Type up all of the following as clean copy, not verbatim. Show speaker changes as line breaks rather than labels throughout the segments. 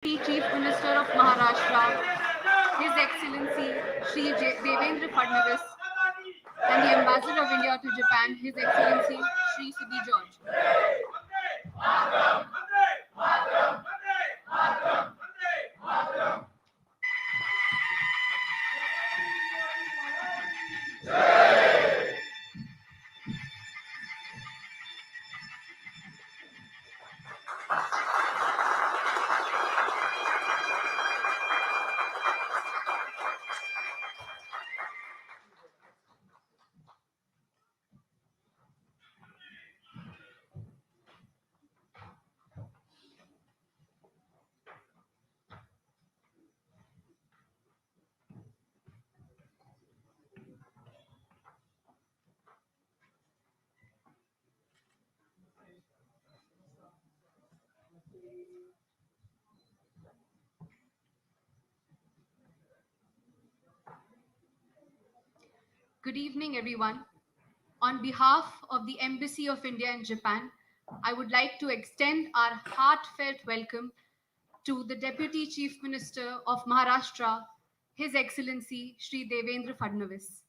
Chief Minister of Maharashtra, His Excellency Shri Devendra Fadnavis, and the Ambassador of India to Japan, His Excellency Shri George. Good evening, everyone. On behalf of the Embassy of India in Japan, I would like to extend our heartfelt welcome to the Deputy Chief Minister of Maharashtra, His Excellency Shri Devendra Fadnavis.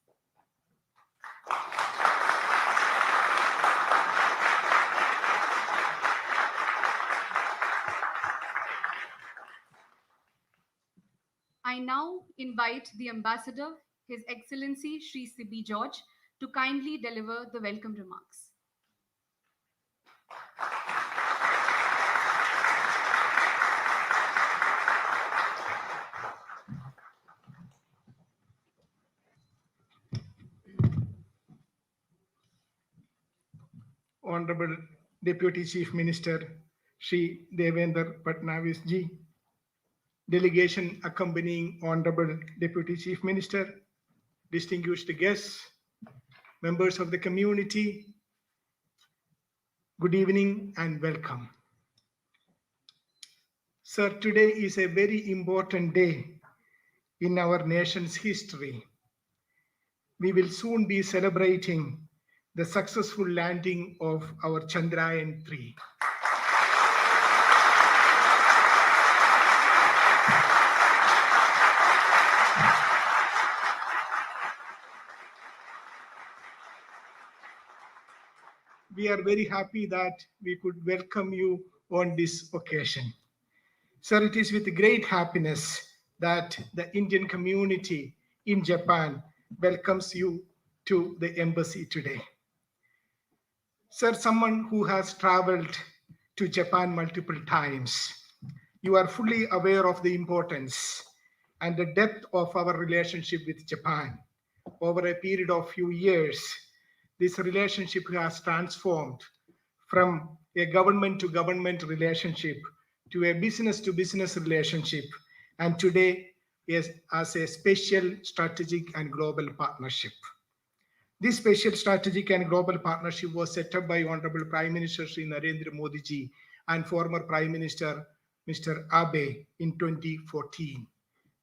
I now invite the Ambassador, His Excellency Shri George, to kindly deliver the welcome remarks.
Honorable Deputy Chief Minister Shri Devendra Fadnavis ji, delegation accompanying Honorable Deputy Chief Minister, distinguished guests, members of the community, good evening and welcome. Sir, today is a very important day in our nation's history. We will soon be celebrating the successful landing of our Chandrayaan 3. We are very happy that we could welcome you on this occasion. Sir, it is with great happiness that the Indian community in Japan welcomes you to the embassy today. Sir, someone who has traveled to Japan multiple times, you are fully aware of the importance and the depth of our relationship with Japan. Over a period of few years, this relationship has transformed from a government to government relationship to a business to business relationship, and today is as a special strategic and global partnership. This special strategic and global partnership was set up by Honorable Prime Minister Shri Narendra Modi ji and former Prime Minister Mr. Abe in 2014,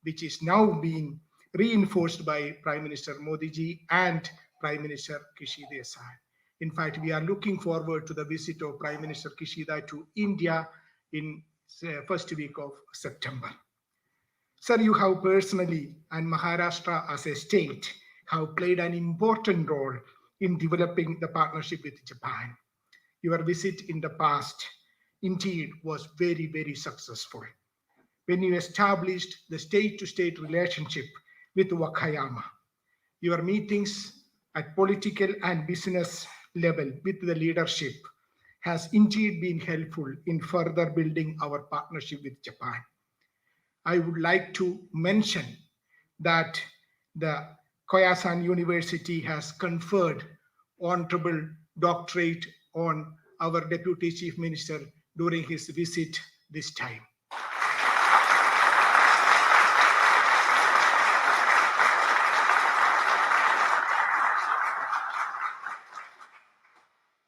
which is now being reinforced by Prime Minister Modi ji and Prime Minister Kishida Desai. In fact, we are looking forward to the visit of Prime Minister Kishida to India in the first week of September. Sir, you have personally and Maharashtra as a state have played an important role in developing the partnership with Japan. Your visit in the past indeed was very, very successful. When you established the state-to-state relationship with Wakayama, your meetings at political and business level with the leadership has indeed been helpful in further building our partnership with Japan. I would like to mention that the Koyasan University has conferred honorable doctorate on our Deputy Chief Minister during his visit this time.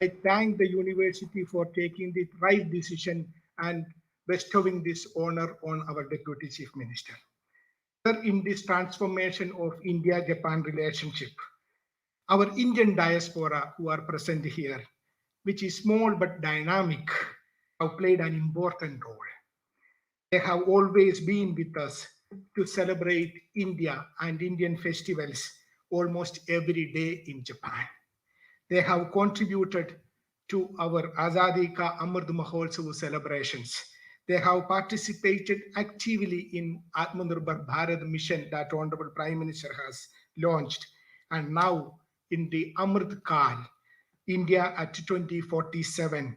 I thank the university for taking the right decision and bestowing this honor on our Deputy Chief Minister. In this transformation of India-Japan relationship, our Indian diaspora who are present here, which is small but dynamic, have played an important role. They have always been with us to celebrate India and Indian festivals almost every day in Japan. They have contributed to our Azadi Ka Amrit Mahotsav celebrations. They have participated actively in Atmanirbhar Bharat mission that Honorable Prime Minister has launched, and now in the Amrit Kal, India at 2047,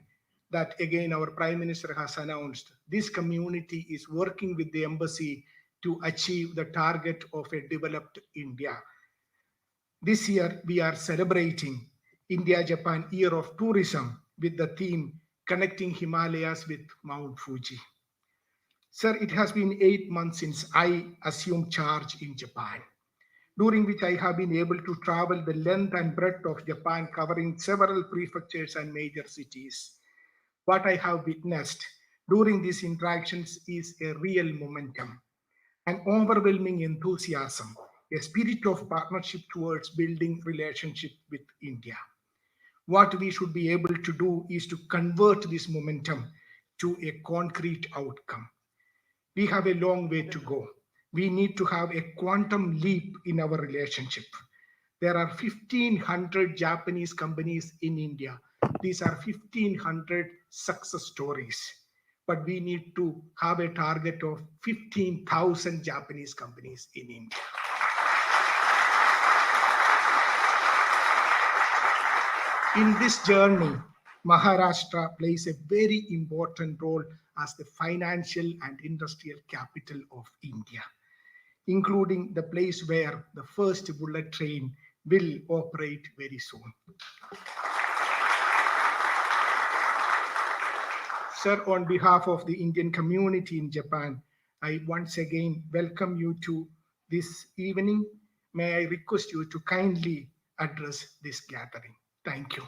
that again our Prime Minister has announced. This community is working with the embassy to achieve the target of a developed India. This year, we are celebrating India-Japan Year of Tourism with the theme Connecting Himalayas with Mount Fuji. Sir, it has been 8 months since I assumed charge in Japan, during which I have been able to travel the length and breadth of Japan, covering several prefectures and major cities. What I have witnessed during these interactions is a real momentum, an overwhelming enthusiasm, a spirit of partnership towards building relationship with India. What we should be able to do is to convert this momentum to a concrete outcome. We have a long way to go. We need to have a quantum leap in our relationship. There are 1,500 Japanese companies in India. These are 1,500 success stories. But we need to have a target of 15,000 Japanese companies in India. In this journey, Maharashtra plays a very important role as the financial and industrial capital of India, including the place where the first bullet train will operate very soon. Sir, on behalf of the Indian community in Japan, I once again welcome you to this evening. May I request you to kindly address this gathering. Thank you.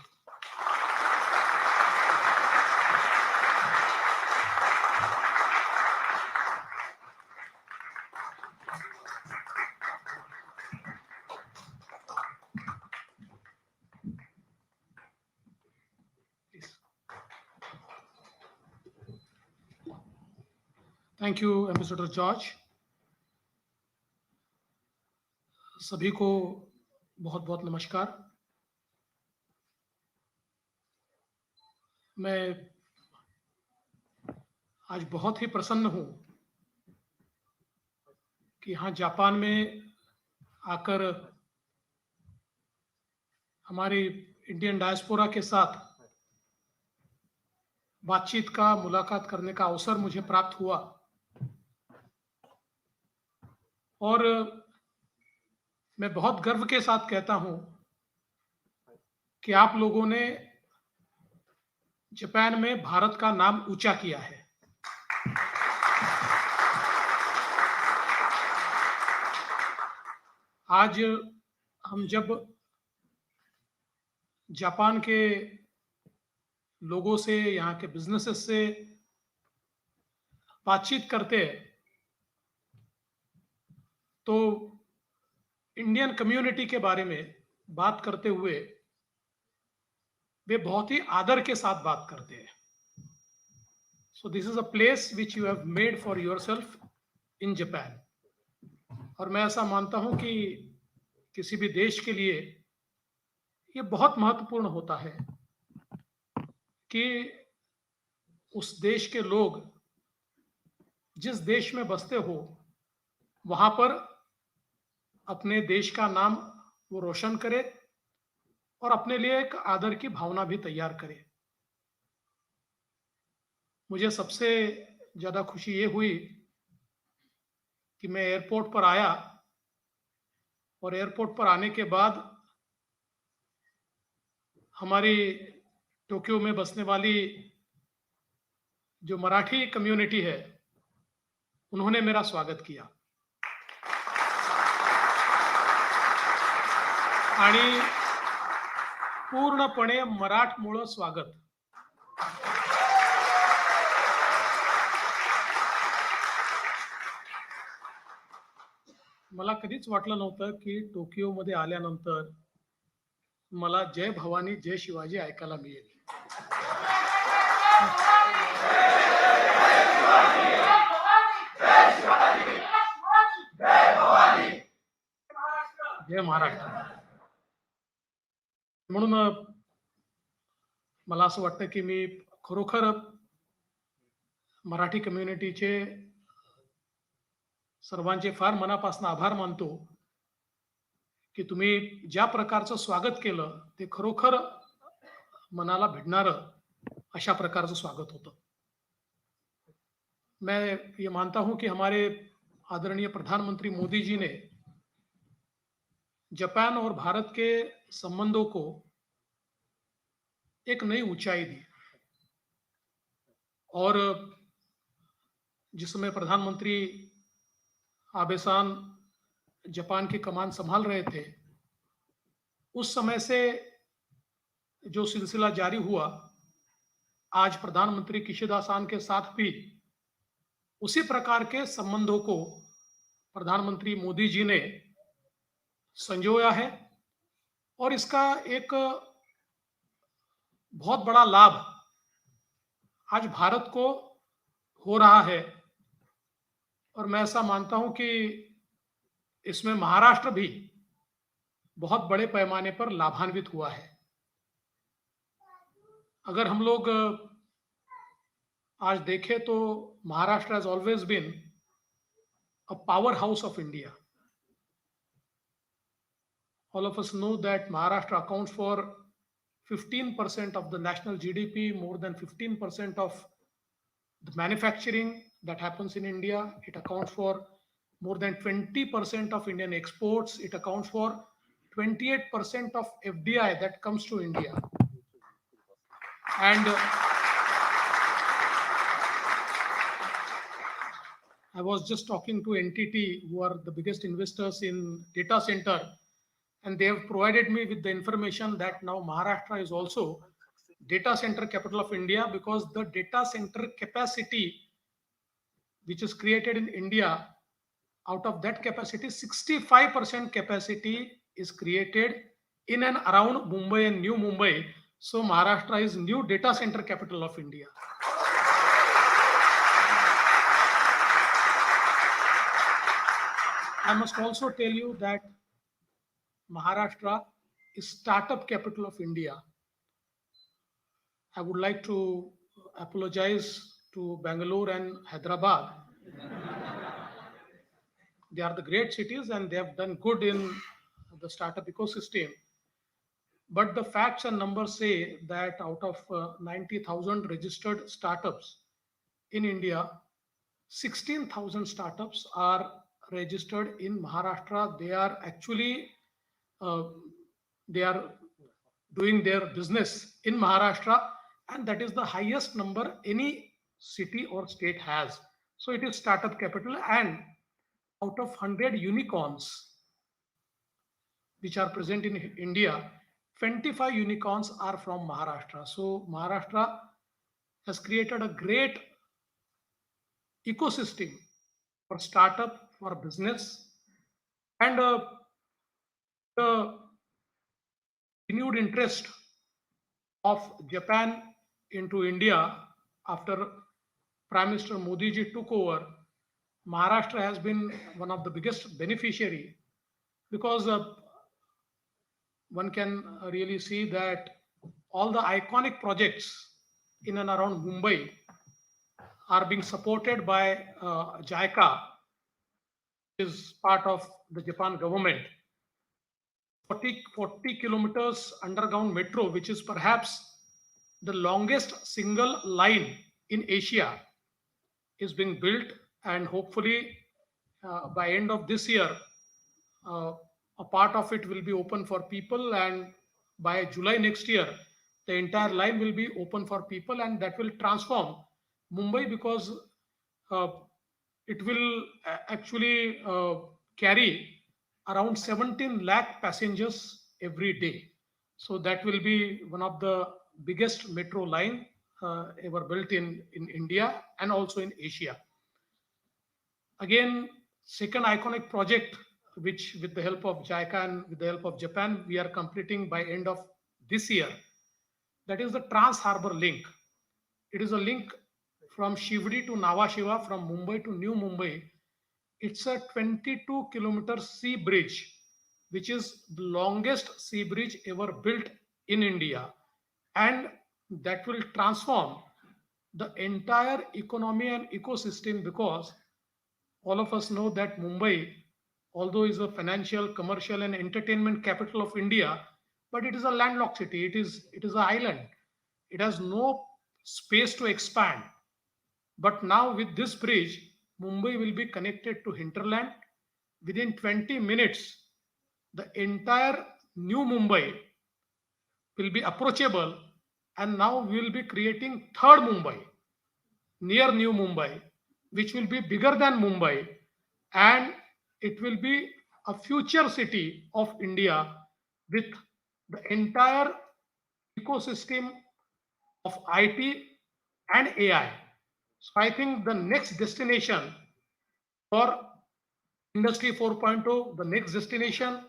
Thank you ambassador George. सभी को बहुत बहुत नमस्कार। मैं आज बहुत ही प्रसन्न हूं कि यहाँ जापान में आकर हमारी इंडियन डायस्पोरा के साथ बातचीत का, मुलाकात करने का अवसर मुझे प्राप्त हुआ। और मैं बहुत गर्व के साथ कहता हूं कि आप लोगों ने जापान में भारत का नाम ऊंचा किया है। आज हम जब जापान के लोगों से, यहाँ के बिजनेसेस से बातचीत करते हैं तो इंडियन कम्युनिटी के बारे में बात करते हुए वे बहुत ही आदर के साथ बात करते हैं। So this is a place which you have made for yourself in Japan. और मैं ऐसा मानता हूं कि किसी भी देश के लिए ये बहुत महत्वपूर्ण होता है कि उस देश के लोग जिस देश में बसते हो वहां पर अपने देश का नाम वो रोशन करे और अपने लिए एक आदर की भावना भी तैयार करे। मुझे सबसे ज्यादा खुशी ये हुई कि मैं एयरपोर्ट पर आया और एयरपोर्ट पर आने के बाद हमारी टोक्यो में बसने वाली जो मराठी कम्युनिटी है उन्होंने मेरा स्वागत किया आणि पूर्णपणे मराठमोळं स्वागत। मला कधीच वाटलं नव्हतं की टोकियोमध्ये आल्यानंतर मला जय भवानी जय शिवाजी ऐकायला मिळेल। हे महाराष्ट्र. म्हणून मला असं वाटतं की मी खरोखर मराठी कम्युनिटीचे सर्वांचे फार मनापासून आभार मानतो की तुम्ही ज्या प्रकारचं स्वागत केलं ते खरोखर मनाला भिडणारं अशा प्रकारचं स्वागत होतं. मैं ये मानता हूं कि हमारे आदरणीय प्रधानमंत्री मोदी जी ने जापान और भारत के संबंधों को एक नई ऊंचाई दी. और जिस समय प्रधानमंत्री आबे सान जापान की कमान संभाल रहे थे, उस समय से जो सिलसिला जारी हुआ, आज प्रधानमंत्री किशिदा सान के साथ भी उसी प्रकार के संबंधों को प्रधानमंत्री मोदी जी ने संजोया है. और इसका एक बहुत बड़ा लाभ आज भारत को हो रहा है. और मैं ऐसा मानता हूं कि इसमें महाराष्ट्र भी बहुत बड़े पैमाने पर लाभान्वित हुआ है. अगर हम लोग आज देखें तो Maharashtra has always been a power house of India. All of us know that Maharashtra accounts for 15% of the national GDP, more than 15% of the manufacturing that happens in India. It accounts for more than 20% of Indian exports. It accounts for 28% of FDI that comes to India. And I was just talking to NTT, who are the biggest investors in data center, and they have provided me with the information that now Maharashtra is also data center capital of India, because the data center capacity which is created in India, out of that capacity, 65% capacity is created in and around Mumbai and New Mumbai. So Maharashtra is new data center capital of India. I must also tell you that Maharashtra is startup capital of India. I would like to apologize to Bangalore and Hyderabad. They are the great cities and they have done good in the startup ecosystem. But the facts and numbers say that out of 90,000 registered startups in India, 16,000 startups are registered in Maharashtra. They are actually they are doing their business in Maharashtra, and that is the highest number any city or state has. So it is startup capital, and out of 100 unicorns which are present in India, 25 unicorns are from Maharashtra. So Maharashtra has created a great ecosystem for startup, for business, and the renewed interest of Japan into India after Prime Minister Modi ji took over. Maharashtra has been one of the biggest beneficiary, because one can really see that all the iconic projects in and around Mumbai are being supported by JICA, which is part of the Japan government. 40 kilometers underground metro, which is perhaps the longest single line in Asia, is being built, and hopefully by end of this year, a part of it will be open for people, and by July next year, the entire line will be open for people, and that will transform Mumbai, because it will actually carry around 17 lakh passengers every day. So that will be one of the biggest metro line ever built in India and also in Asia. Again, second iconic project, which with the help of JICA and with the help of Japan, we are completing by end of this year. That is the Trans Harbor Link. It is a link from Shivdi to Nhava Sheva, from Mumbai to New Mumbai. It's a 22-kilometer sea bridge which is the longest sea bridge ever built in India, and that will transform the entire economy and ecosystem because all of us know that Mumbai, although is a financial, commercial, and entertainment capital of India, but it is a landlocked city. It is an island. It has no space to expand. But now with this bridge, Mumbai will be connected to hinterland. Within 20 minutes, the entire new Mumbai will be approachable, and now we will be creating third Mumbai near New Mumbai, which will be bigger than Mumbai, and it will be a future city of India with the entire ecosystem of IT and AI. So I think the next destination for Industry 4.0, the next destination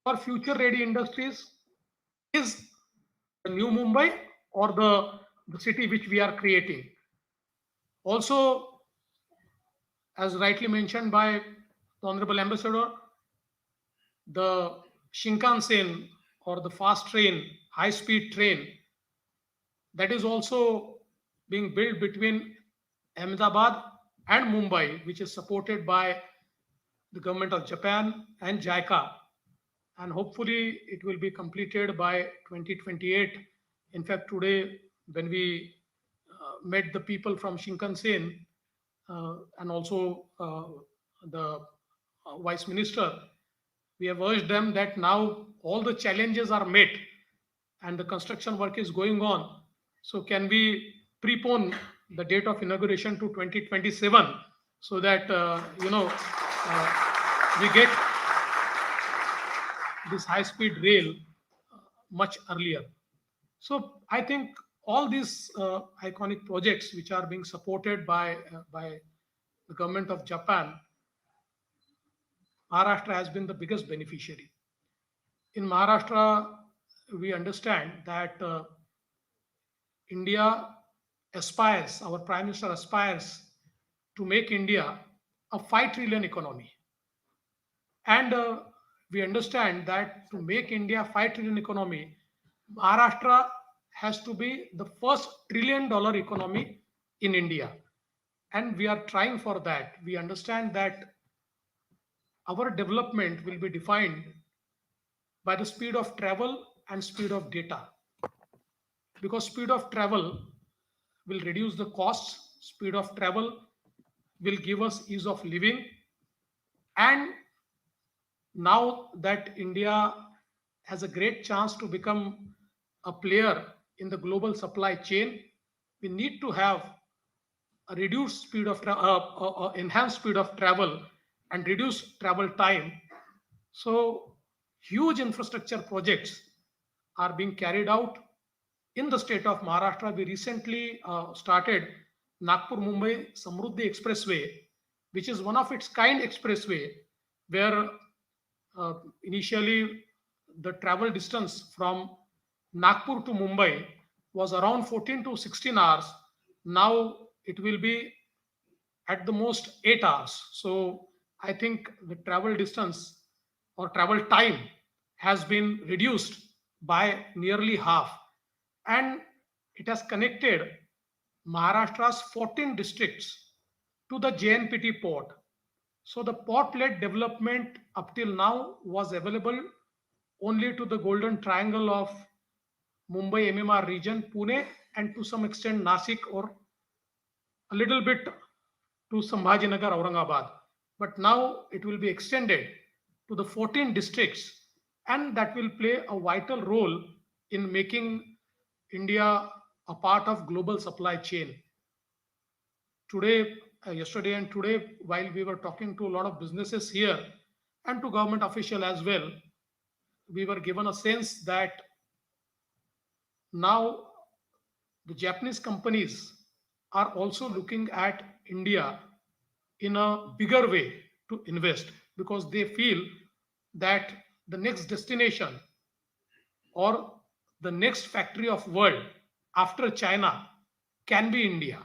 for future ready industries is the new Mumbai or the city which we are creating. Also, as rightly mentioned by the Honorable Ambassador, the Shinkansen or the fast train, high speed train, that is also being built between Ahmedabad and Mumbai, which is supported by the government of Japan and JICA. And hopefully it will be completed by 2028. In fact, today, when we met the people from Shinkansen and also the Vice Minister, we have urged them that now all the challenges are met and the construction work is going on. So can we prepone the date of inauguration to 2027 so that we get this high speed rail much earlier. So I think all these iconic projects which are being supported by the government of Japan, Maharashtra has been the biggest beneficiary. In Maharashtra, we understand that India aspires, our Prime Minister aspires to make India a 5 trillion economy. And we understand that to make India 5 trillion economy, Maharashtra has to be the first $1 trillion economy in India. And we are trying for that. We understand that our development will be defined by the speed of travel and speed of data. Because speed of travel will reduce the costs, speed of travel will give us ease of living, and now that India has a great chance to become a player in the global supply chain, we need to have a reduced speed of enhanced speed of travel and reduced travel time. So huge infrastructure projects are being carried out in the state of Maharashtra. We recently started Nagpur Mumbai Samruddhi Expressway, which is one of its kind expressway where initially the travel distance from Nagpur to Mumbai was around 14 to 16 hours. Now it will be at the most 8 hours. So I think the travel distance or travel time has been reduced by nearly half, and it has connected Maharashtra's 14 districts to the JNPT port. So the port-led development up till now was available only to the golden triangle of Mumbai MMR region, Pune, and to some extent Nasik or a little bit to Sambhajinagar, Aurangabad. But now it will be extended to the 14 districts, and that will play a vital role in making India a part of global supply chain. Today, yesterday and today, while we were talking to a lot of businesses here and to government official as well, we were given a sense that now the Japanese companies are also looking at India in a bigger way to invest because they feel that the next destination or the next factory of world after China can be India.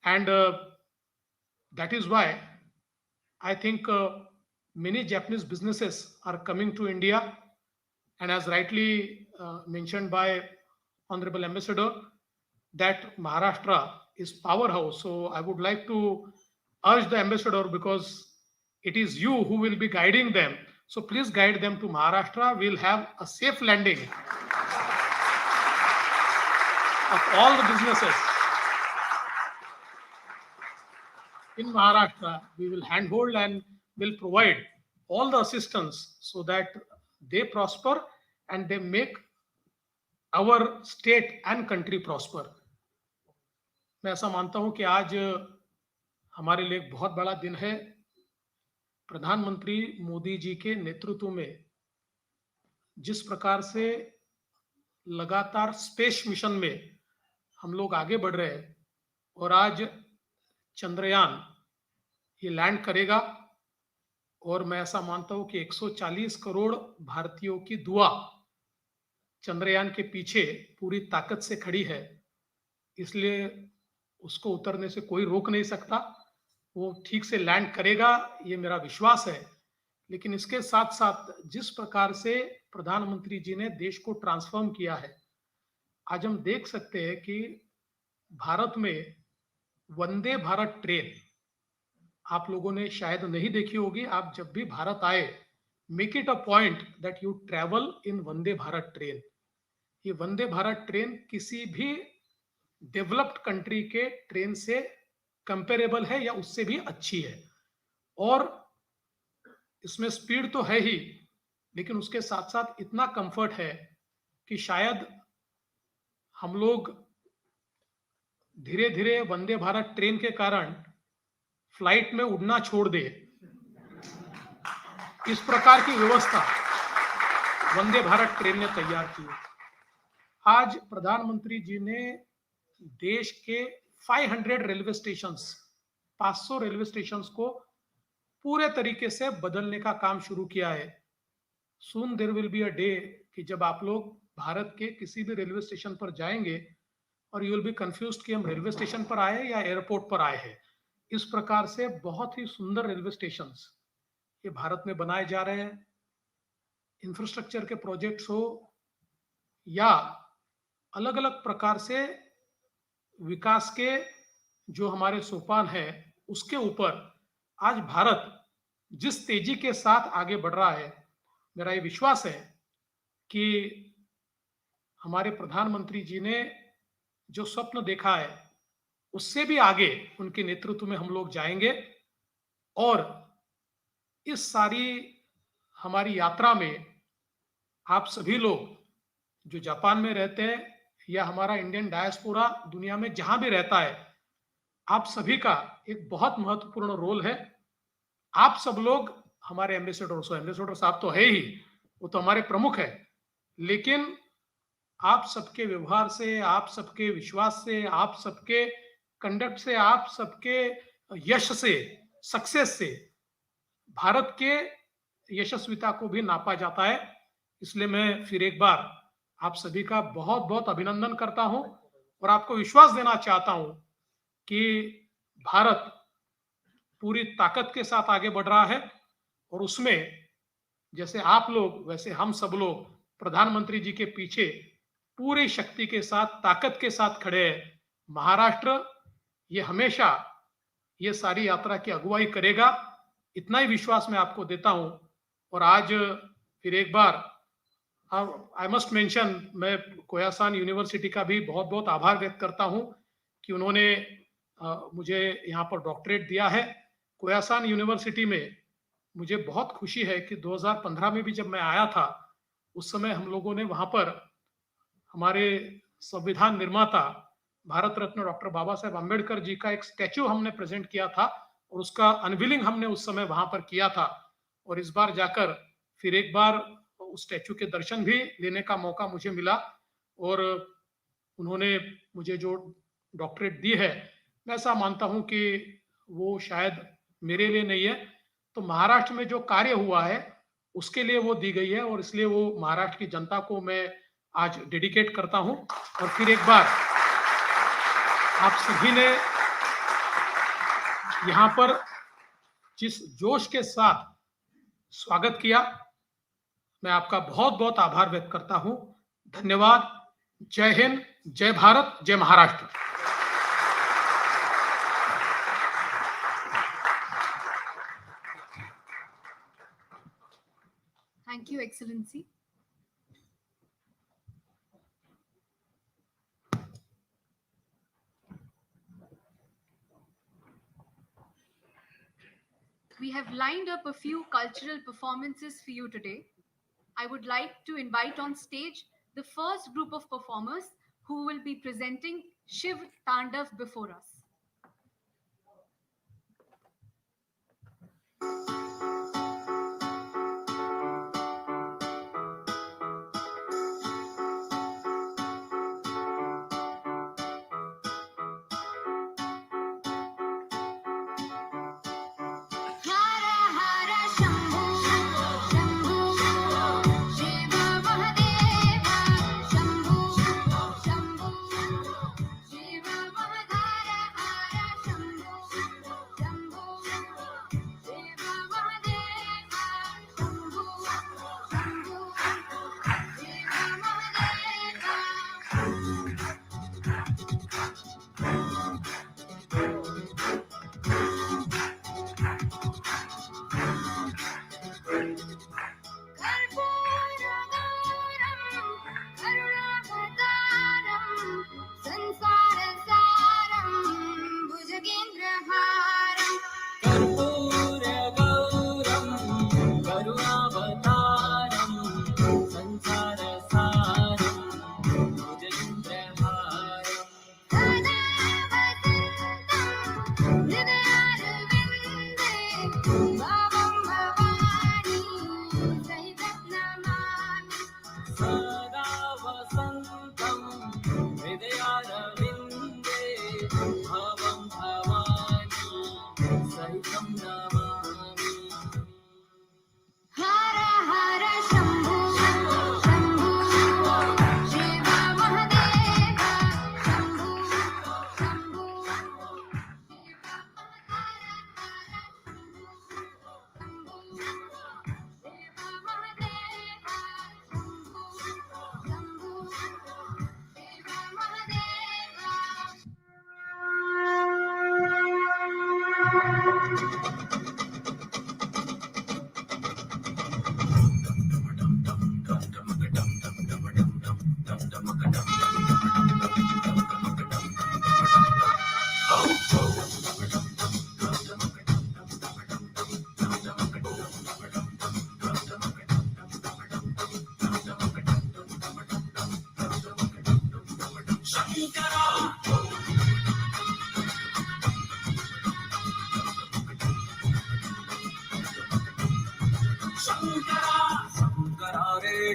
And that is why I think many Japanese businesses are coming to India, and as rightly mentioned by Honorable Ambassador, that Maharashtra is powerhouse. So I would like to urge the ambassador, because it is you who will be guiding them. So please guide them to Maharashtra. We'll have a safe landing of all the businesses in Maharashtra. We will handhold and will provide all the assistance so that they prosper and they make our state and country prosper. मैं ऐसा मानता हूं कि आज हमारे लिए एक बहुत बड़ा दिन है। प्रधानमंत्री मोदी जी के नेतृत्व में जिस प्रकार से लगातार स्पेस मिशन में हम लोग आगे बढ़ रहे हैं, और आज चंद्रयान ये लैंड करेगा, और मैं ऐसा मानता हूं कि 140 करोड़ भारतीयों की दुआ चंद्रयान के पीछे पूरी ताकत से खड़ी है, इसलिए उसको उतरने से कोई रोक नहीं सकता। वो ठीक से लैंड करेगा, ये मेरा विश्वास है। लेकिन इसके साथ साथ जिस प्रकार से प्रधानमंत्री जी ने देश को ट्रांसफॉर्म किया है, आज हम देख सकते हैं कि भारत में वंदे भारत ट्रेन आप लोगों ने शायद नहीं देखी होगी। आप जब भी भारत आए, make it a point that you travel in Vande Bharat train. ये वंदे भारत ट्रेन किसी भी डेवलप्ड कंट्री के ट्रेन से कंपेरेबल है या उससे भी अच्छी है, और इसमें स्पीड तो है ही, लेकिन उसके साथ साथ इतना कंफर्ट है कि शायद हम लोग धीरे धीरे वंदे भारत ट्रेन के कारण फ्लाइट में उड़ना छोड़ दे, इस प्रकार की व्यवस्था वंदे भारत ट्रेन ने तैयार की है। आज प्रधानमंत्री जी ने देश के 500 रेलवे स्टेशंस, 500 रेलवे स्टेशंस को पूरे तरीके से बदलने का काम शुरू किया है। Soon there will be a day कि जब आप लोग भारत के किसी भी रेलवे स्टेशन पर जाएंगे और यू विल बी कंफ्यूज्ड कि हम रेलवे स्टेशन पर आए या एयरपोर्ट पर आए हैं। इस प्रकार से बहुत ही सुंदर रेलवे स्टेशंस ये भारत में बनाए जा रहे हैं। इंफ्रास्ट्रक्चर के प्रोजेक्ट्स हो या अलग अलग प्रकार से विकास के जो हमारे सोपान है, उसके ऊपर आज भारत जिस तेजी के साथ आगे बढ़ रहा है, मेरा ये विश्वास है कि हमारे प्रधानमंत्री जी ने जो स्वप्न देखा है, उससे भी आगे उनके नेतृत्व में हम लोग जाएंगे, और इस सारी हमारी यात्रा में आप सभी लोग जो जापान में रहते हैं या हमारा इंडियन डायस्पोरा दुनिया में जहां भी रहता है, आप सभी का एक बहुत महत्वपूर्ण रोल है। आप सब लोग हमारे एम्बेसडर साहब तो है ही, वो तो हमारे प्रमुख है, लेकिन आप सबके व्यवहार से, आप सबके विश्वास से, आप सबके कंडक्ट से, आप सबके यश से, सक्सेस से भारत के यशस्विता को भी नापा जाता है। इसलिए मैं फिर एक बार आप सभी का बहुत बहुत अभिनंदन करता हूं और आपको विश्वास देना चाहता हूं कि भारत पूरी ताकत के साथ आगे बढ़ रहा है, और उसमें जैसे आप लोग वैसे हम सब लोग प्रधानमंत्री जी के पीछे पूरी शक्ति के साथ, ताकत के साथ खड़े हैं। महाराष्ट्र ये हमेशा ये सारी यात्रा की अगुवाई करेगा, इतना ही विश्वास मैं आपको देता हूं। और आज फिर एक बार आई मस्ट मेंशन, मैं कोयासान यूनिवर्सिटी का भी बहुत बहुत आभार व्यक्त करता हूं कि उन्होंने मुझे यहाँ पर डॉक्टरेट दिया है। कोयासान यूनिवर्सिटी में मुझे बहुत खुशी है कि 2015 में भी जब मैं आया था, उस समय हम लोगों ने वहां पर हमारे संविधान निर्माता भारत रत्न डॉक्टर बाबा साहेब अम्बेडकर जी का एक स्टैच्यू हमने प्रेजेंट किया था, और उसका अनवीलिंग हमने उस समय वहां पर किया था। और इस बार जाकर फिर एक बार उस स्टैच्यू के दर्शन भी लेने का मौका मुझे मिला, और उन्होंने मुझे जो डॉक्टरेट दी है, मैं ऐसा मानता हूं कि वो शायद मेरे लिए नहीं है, तो महाराष्ट्र में जो कार्य हुआ है उसके लिए वो दी गई है, और इसलिए वो महाराष्ट्र की जनता को मैं आज डेडिकेट करता हूं। और फिर एक बार आप सभी ने यहाँ पर जिस जोश के साथ स्वागत किया। मैं आपका बहुत बहुत आभार व्यक्त करता हूं। धन्यवाद। जय हिंद, जय भारत, जय Maharashtra.
Thank you, Excellency. We have lined up a few cultural performances for you today. I would like to invite on stage the first group of performers who will be presenting Shiv Tandav before us.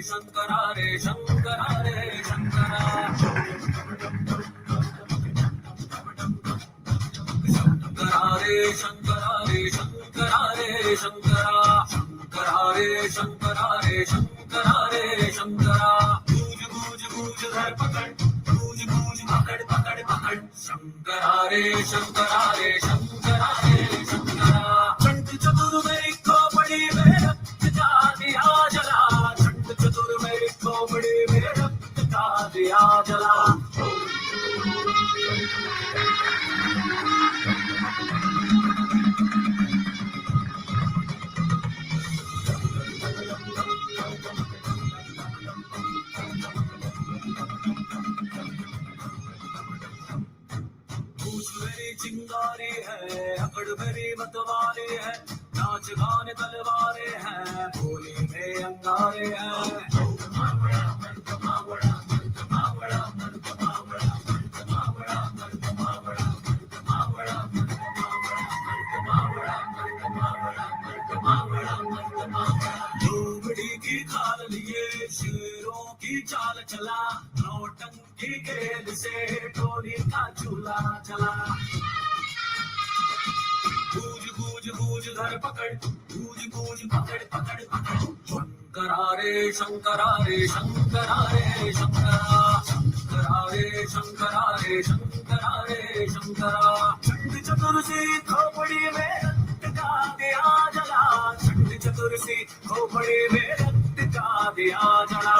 Shankara रे शंकरा रे शंकरा शंकरा रे शंकरा रे शंकरा रे शंकरा शंकरा रे शंकरा रे शंकरा रे शंकरा गूंज गूंज गूंज धर पकड़ गूंज गूंज पकड़ पकड़ पकड़ शंकरा रे शंकरा रे शंकरा रे शंकरा चंड चतुर मेरी खोपड़ी में रक्त का दिया जला चंड चतुर मेरी खोपड़ी में रक्त का दिया जला चिंगारी है अकड़ भरी मतवारे है नाच गाने तलवारे हैं होली में अंगारे हैं लोमड़ी की खाल लिए शेरों की चाल चला नौटंकी खेल से टोली का झूला चला गूंज गूंज गूंज धर पकड़ गूंज गूंज पकड़ पकड़ पकड़ शंकरा रे शंकरा रे शंकरा रे शंकरा शंकरा रे शंकरा रे शंकरा रे शंकरा चंड चतुर सी खोपड़ी में रक्त का दिया जला चंड चतुर सी खोपड़ी में रक्त का दिया जला।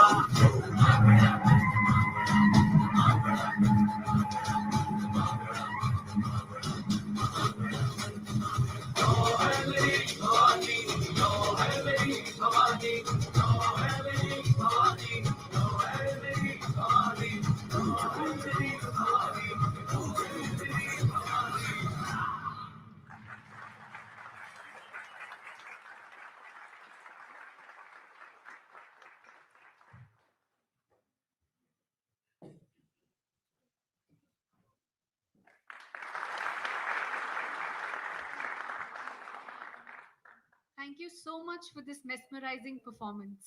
Thank you so much for this mesmerizing performance.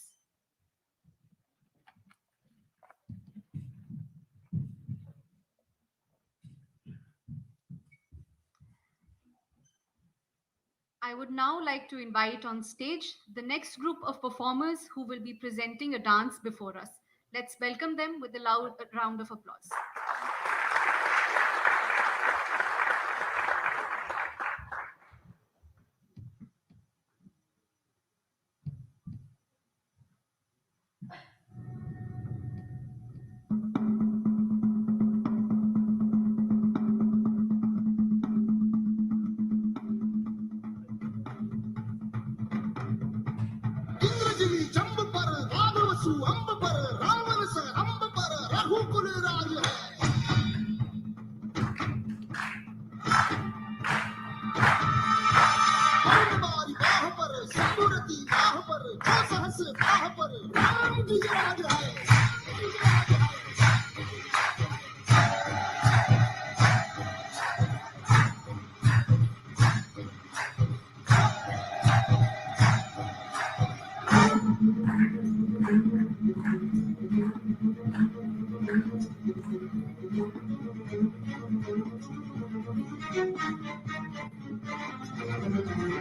I would now like to invite on stage the next group of performers who will be presenting a dance before us. Let's welcome them with a loud round of applause.
इंद्रजिनी जंब पर राघवसु अंब पर रावण से अंब पर रघुकुल राज है। बारी बाह पर सिंदूरती बाह पर जो सहस बाह पर राम की राज है।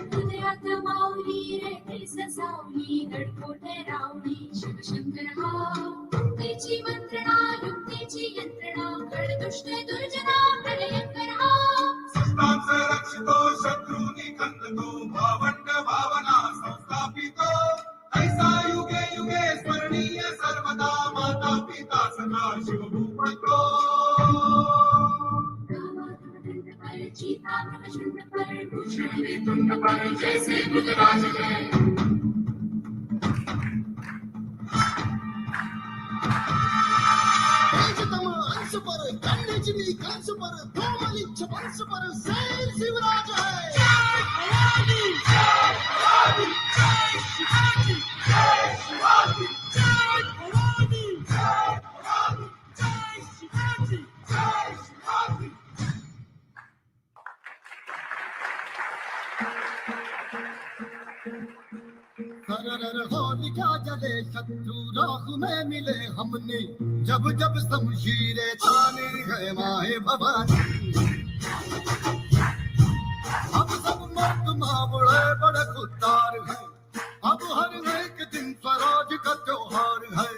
हृदयात माऊली रेखे ससावली गडकोटे रावली शिवशंकर हा मुक्तीची मंत्रणा युक्तीची यंत्रणा खडदुष्ट दुर्जना प्रलयंकर हा
संतांचे रक्षितो शत्रूंनी खंदतो भावंड भावना संस्थापितो ऐसा युगे युगे स्मरणीय सर्वदा माता पिता सदा शिवभूपतो
चीता प्रचंड पर भूषण में तुंड पर जैसे मृगराज है
तेजतम अंश पर कन्याजिनी कंस पर धूमलिच्छ वंश पर सैन शिवराज है। जय भवानी जय भवानी जय शिवाजी जय शिवाजी जय भवानी जय भवानी जय शिवाजी जय शिवाजी। सरर होलिका जले शत्रु राह में मिले हमने जब जब शमशीरें ताने है माए भवानी। अब सब मर्द मावड़े बड़े खुददार हैं अब हर एक दिन स्वराज का त्योहार है।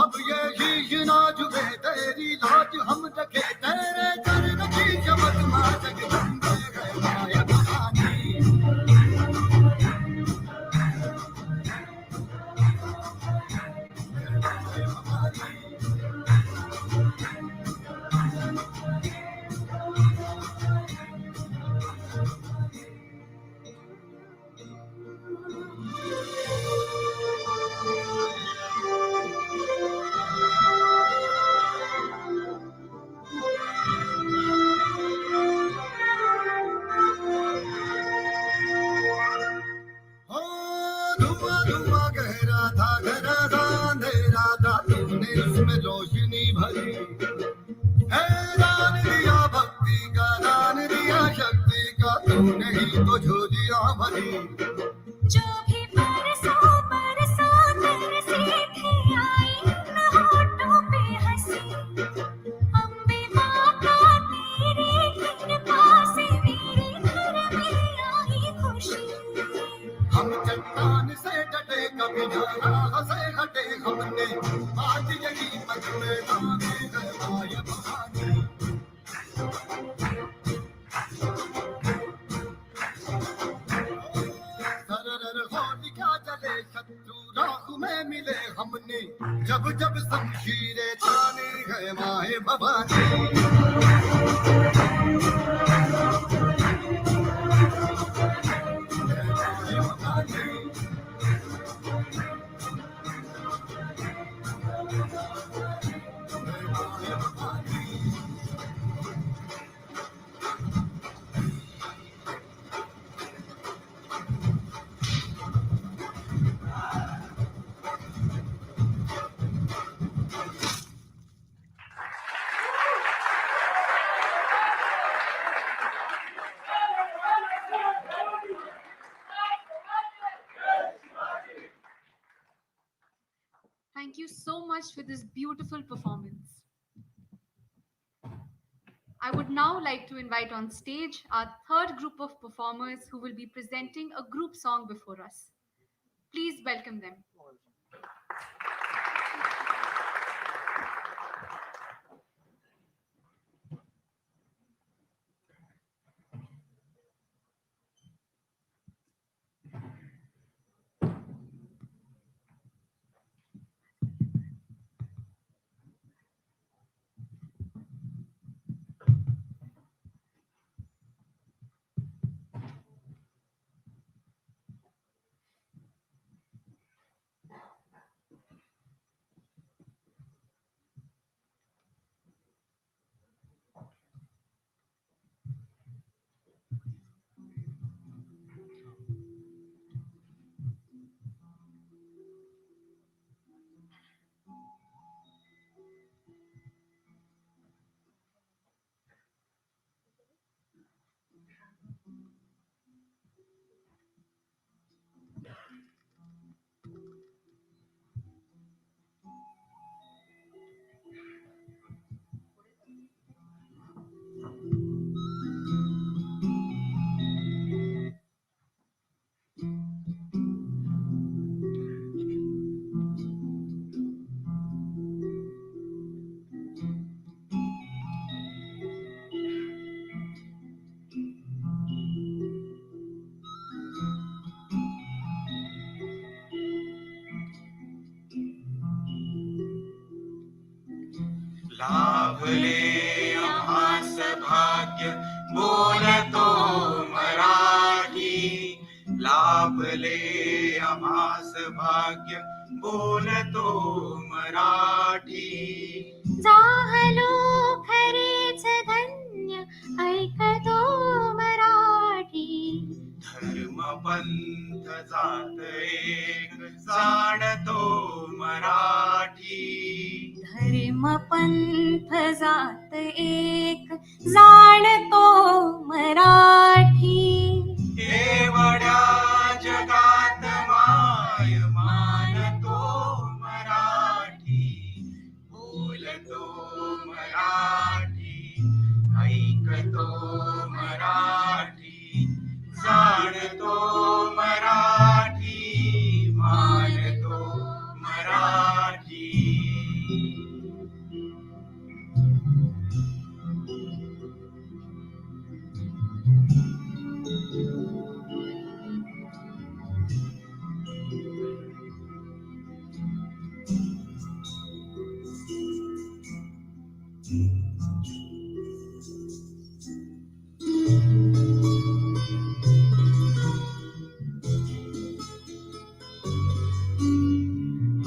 अब ये ही नाज में तेरी लाज हम रखे तेरे चरण की चमक माँ जगदम्बे है माए भवानी। धुआं धुआं गहरा था घरा था अंधेरा था तूने इसमें रोशनी भरी। दान दिया भक्ति का दान दिया शक्ति का तूने ही तो झोलियां भरी।
जो भी बरसो बरसो तरसी थी आई न होठों पे हंसी अम्बे माता तेरी कृपा से मेरे घर में आई खुशी।
हम चट्टान से डटे कभी राह से हटे हमने आज यही मत में नामे गए भवानी। सरर हो राह में मिले हमने जब जब शमशीरें तानी है माहे Bhavani.
Thank you so much for this beautiful performance. I would now like to invite on stage our third group of performers who will be presenting a group song before us. Please welcome them.
लाभले आम्हास भाग्य बोलतो मराठी, लाभले आम्हास भाग्य बोलतो मराठी.
झालो खरेच धन्य ऐकतो मराठी.
धर्म पंथ जात एक जाणतो मराठी.
धर्म पंथ जात एक जाणतो मराठी.
एवढ्या जगात माय मानतो मराठी, बोलतो मराठी, ऐकतो मराठी, जाणतो मराठी, मानतो मराठी.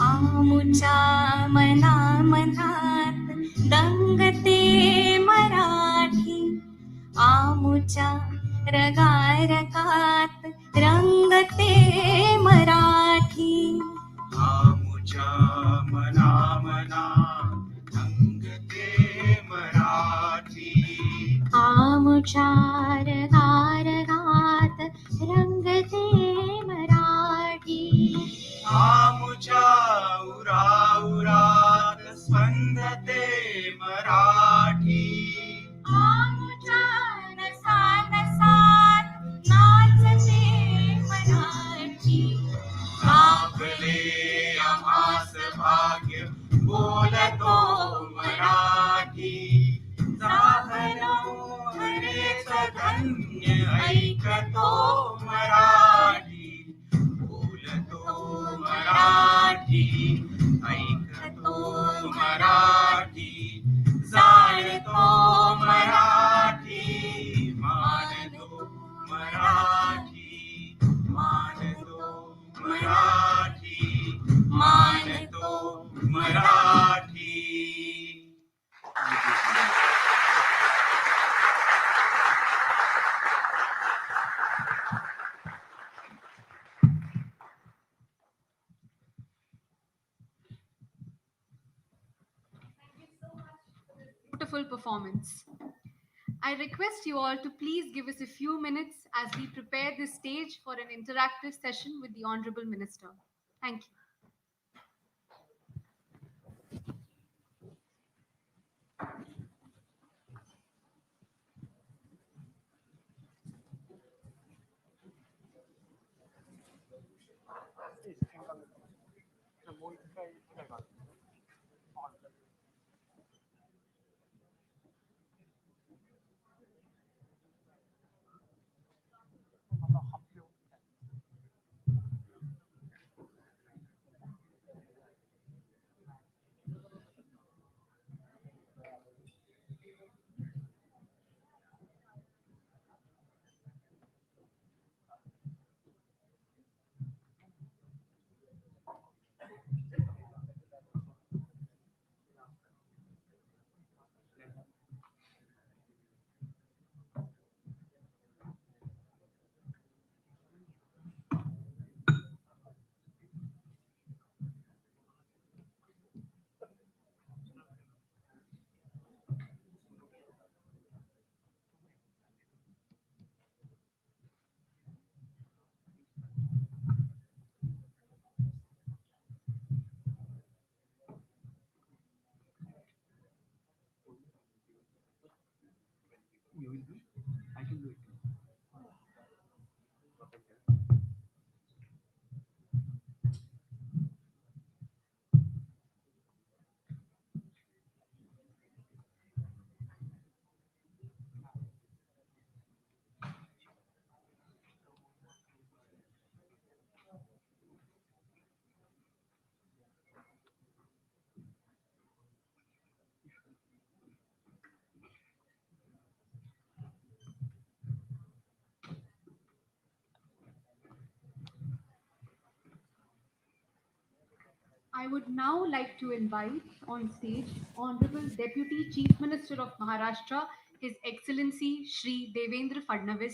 आमुच्या मनामनात दंगते मराठी. आमुच्या रगारगात रंगते मराठी.
आमुच्या मनामना रंगते मराठी.
आमुच्या रगारगात रंगते मराठी.
आमुच्या उराउरात स्पंदते मराठी.
आमुच्या नसानसात नाचते मराठी.
लाभले आम्हास भाग्य बोलतो मराठी. झालो हरेच
wonderful performance. I request you all to please give us a few minutes as we prepare the stage for an interactive session with the Honorable Minister. Thank you. I would now like to invite on stage Honorable Deputy Chief Minister of Maharashtra, His Excellency Shri Devendra Fadnavis,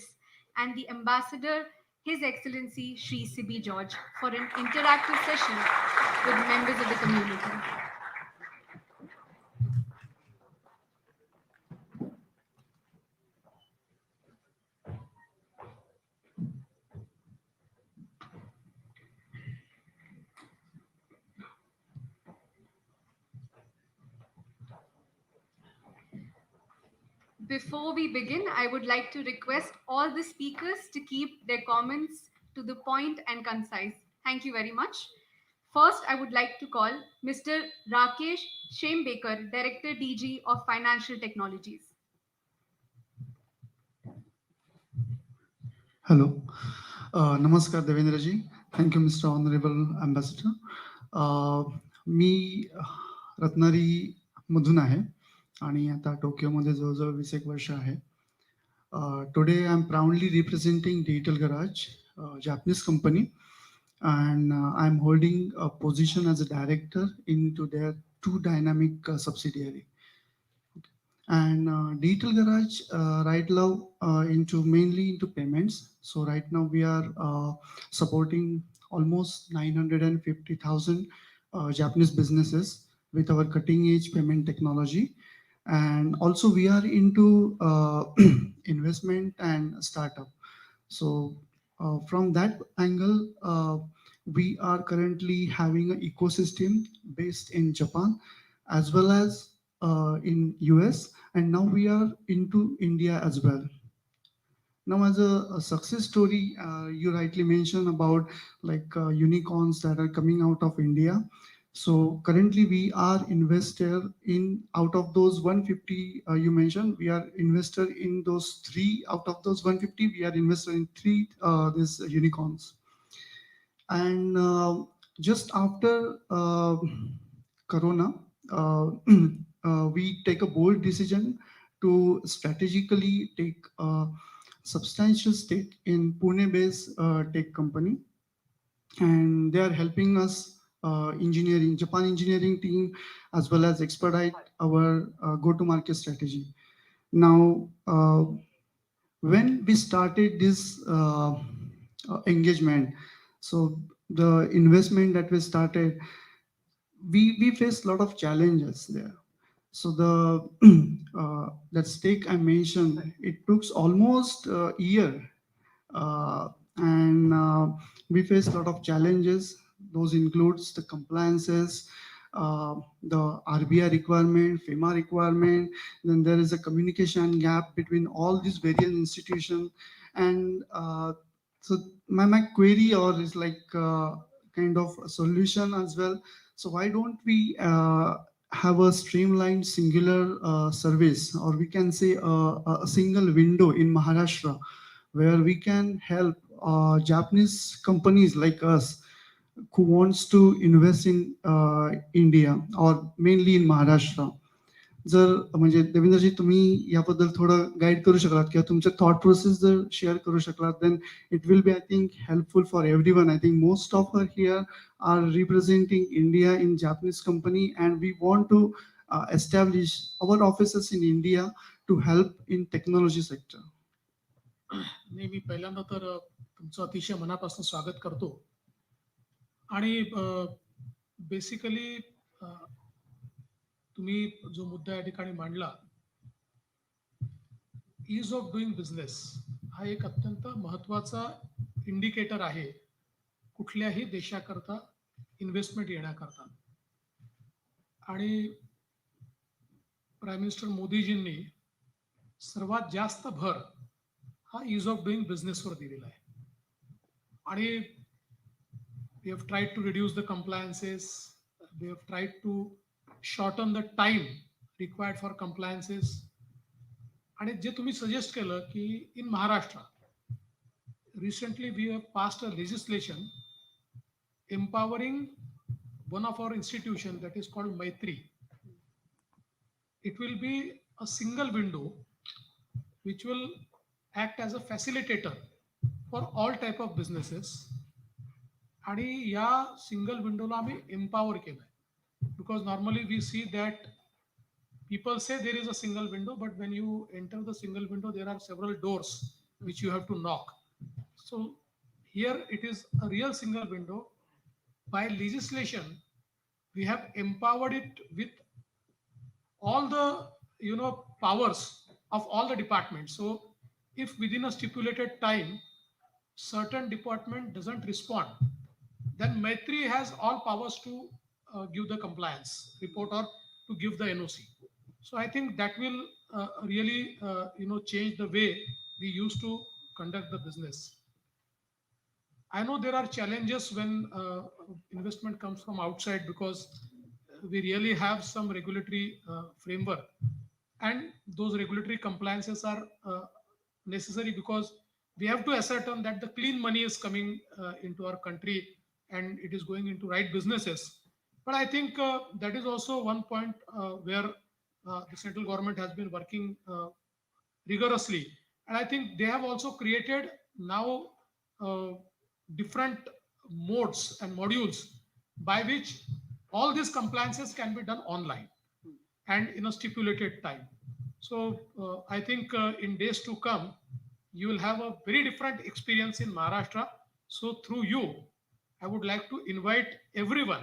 and the Ambassador, His Excellency Shri Sibi George, for an interactive session with members of the community. Before we begin, I would like to request all the speakers to keep their comments to the point and concise. Thank you very much. First, I would like to call Mr. Rakesh Shembekar, Director DG of Financial Technologies.
Hello. Namaskar, Devendraji. Thank you, Mr. Honorable Ambassador. मी रत्नागिरी मधून आहे आणि आता टोकियोमध्ये जवळजवळ 20 वर्ष आहे. Today I'm proudly representing Digital Garage, Japanese company, and I'm holding a position as a director into their two dynamic subsidiary. And Digital Garage right now mainly into payments. So right now we are supporting almost 950,000 Japanese businesses with our cutting edge payment technology. And also we are into investment and startup. So from that angle, we are currently having an ecosystem based in Japan as well as in US, and now we are into India as well. Now, as a success story, you rightly mentioned about like unicorns that are coming out of India. So currently we are investor in out of those 150 you mentioned, we are investor in those three out of those 150. We are investor in three these unicorns. And just after Corona, we take a bold decision to strategically take a substantial stake in Pune-based tech company, and they are helping us Japan engineering team, as well as expedite our go-to-market strategy. Now, when we started this engagement, so the investment that we started, we faced a lot of challenges there. So the that stake I mentioned, it took almost a year, uh, and we face a lot of challenges. Those includes the compliances, the RBI requirement, FEMA requirement. Then there is a communication gap between all these various institutions, and so my query or is like kind of a solution as well. So why don't we have a streamlined singular service, or we can say a single window in Maharashtra, where we can help Japanese companies like us who wants to invest in India or mainly in Maharashtra. जर म्हणजे देवेंद्रजी तुम्ही याबद्दल थोडं guide करू शकलात किंवा तुमचे thought process जर शेअर करू शकलात, then it will be I think helpful for everyone. I think most of our here are representing India in Japanese company and we want to establish our offices in India to help in technology sector.
नाही, मी पहिल्यांदा तर तुमचं अतिशय मनापासून स्वागत करतो. आणि basically तुम्ही जो मुद्दा या ठिकाणी मांडला, ईज ऑफ डुईंग बिझनेस हा एक अत्यंत महत्त्वाचा इंडिकेटर आहे कुठल्याही देशाकरता इन्व्हेस्टमेंट येण्याकरता. आणि प्राईम मिनिस्टर मोदीजींनी सर्वात जास्त भर हा ईज ऑफ डुईंग बिझनेसवर दिलेला आहे. आणि we have tried to reduce the compliances, we have tried to shorten the time required for compliances. आणि जे तुम्ही सजेस्ट केलं की इन Maharashtra recently we have passed a legislation empowering one of our institution that is called Maitri. It will be a single window which will act as a facilitator for all type of businesses. आणि या single विंडोला आम्ही empower केलंय, because normally we see that people say there is a single window, but when you enter the single window there are several doors which you have to knock. So here it is a real single window. By legislation we have empowered it with all the powers of all the departments. So if within a stipulated time certain department doesn't respond, then Maitri has all powers to give the compliance report or to give the NOC. So I think that will really change the way we used to conduct the business. I know there are challenges when investment comes from outside, because we really have some regulatory framework, and those regulatory compliances are necessary because we have to ascertain that the clean money is coming into our country and it is going into right businesses. But I think that is also one point where the central government has been working rigorously, and I think they have also created now different modes and modules by which all these compliances can be done online and in a stipulated time. So I think in days to come you will have a very different experience in Maharashtra. So through you I would like to invite everyone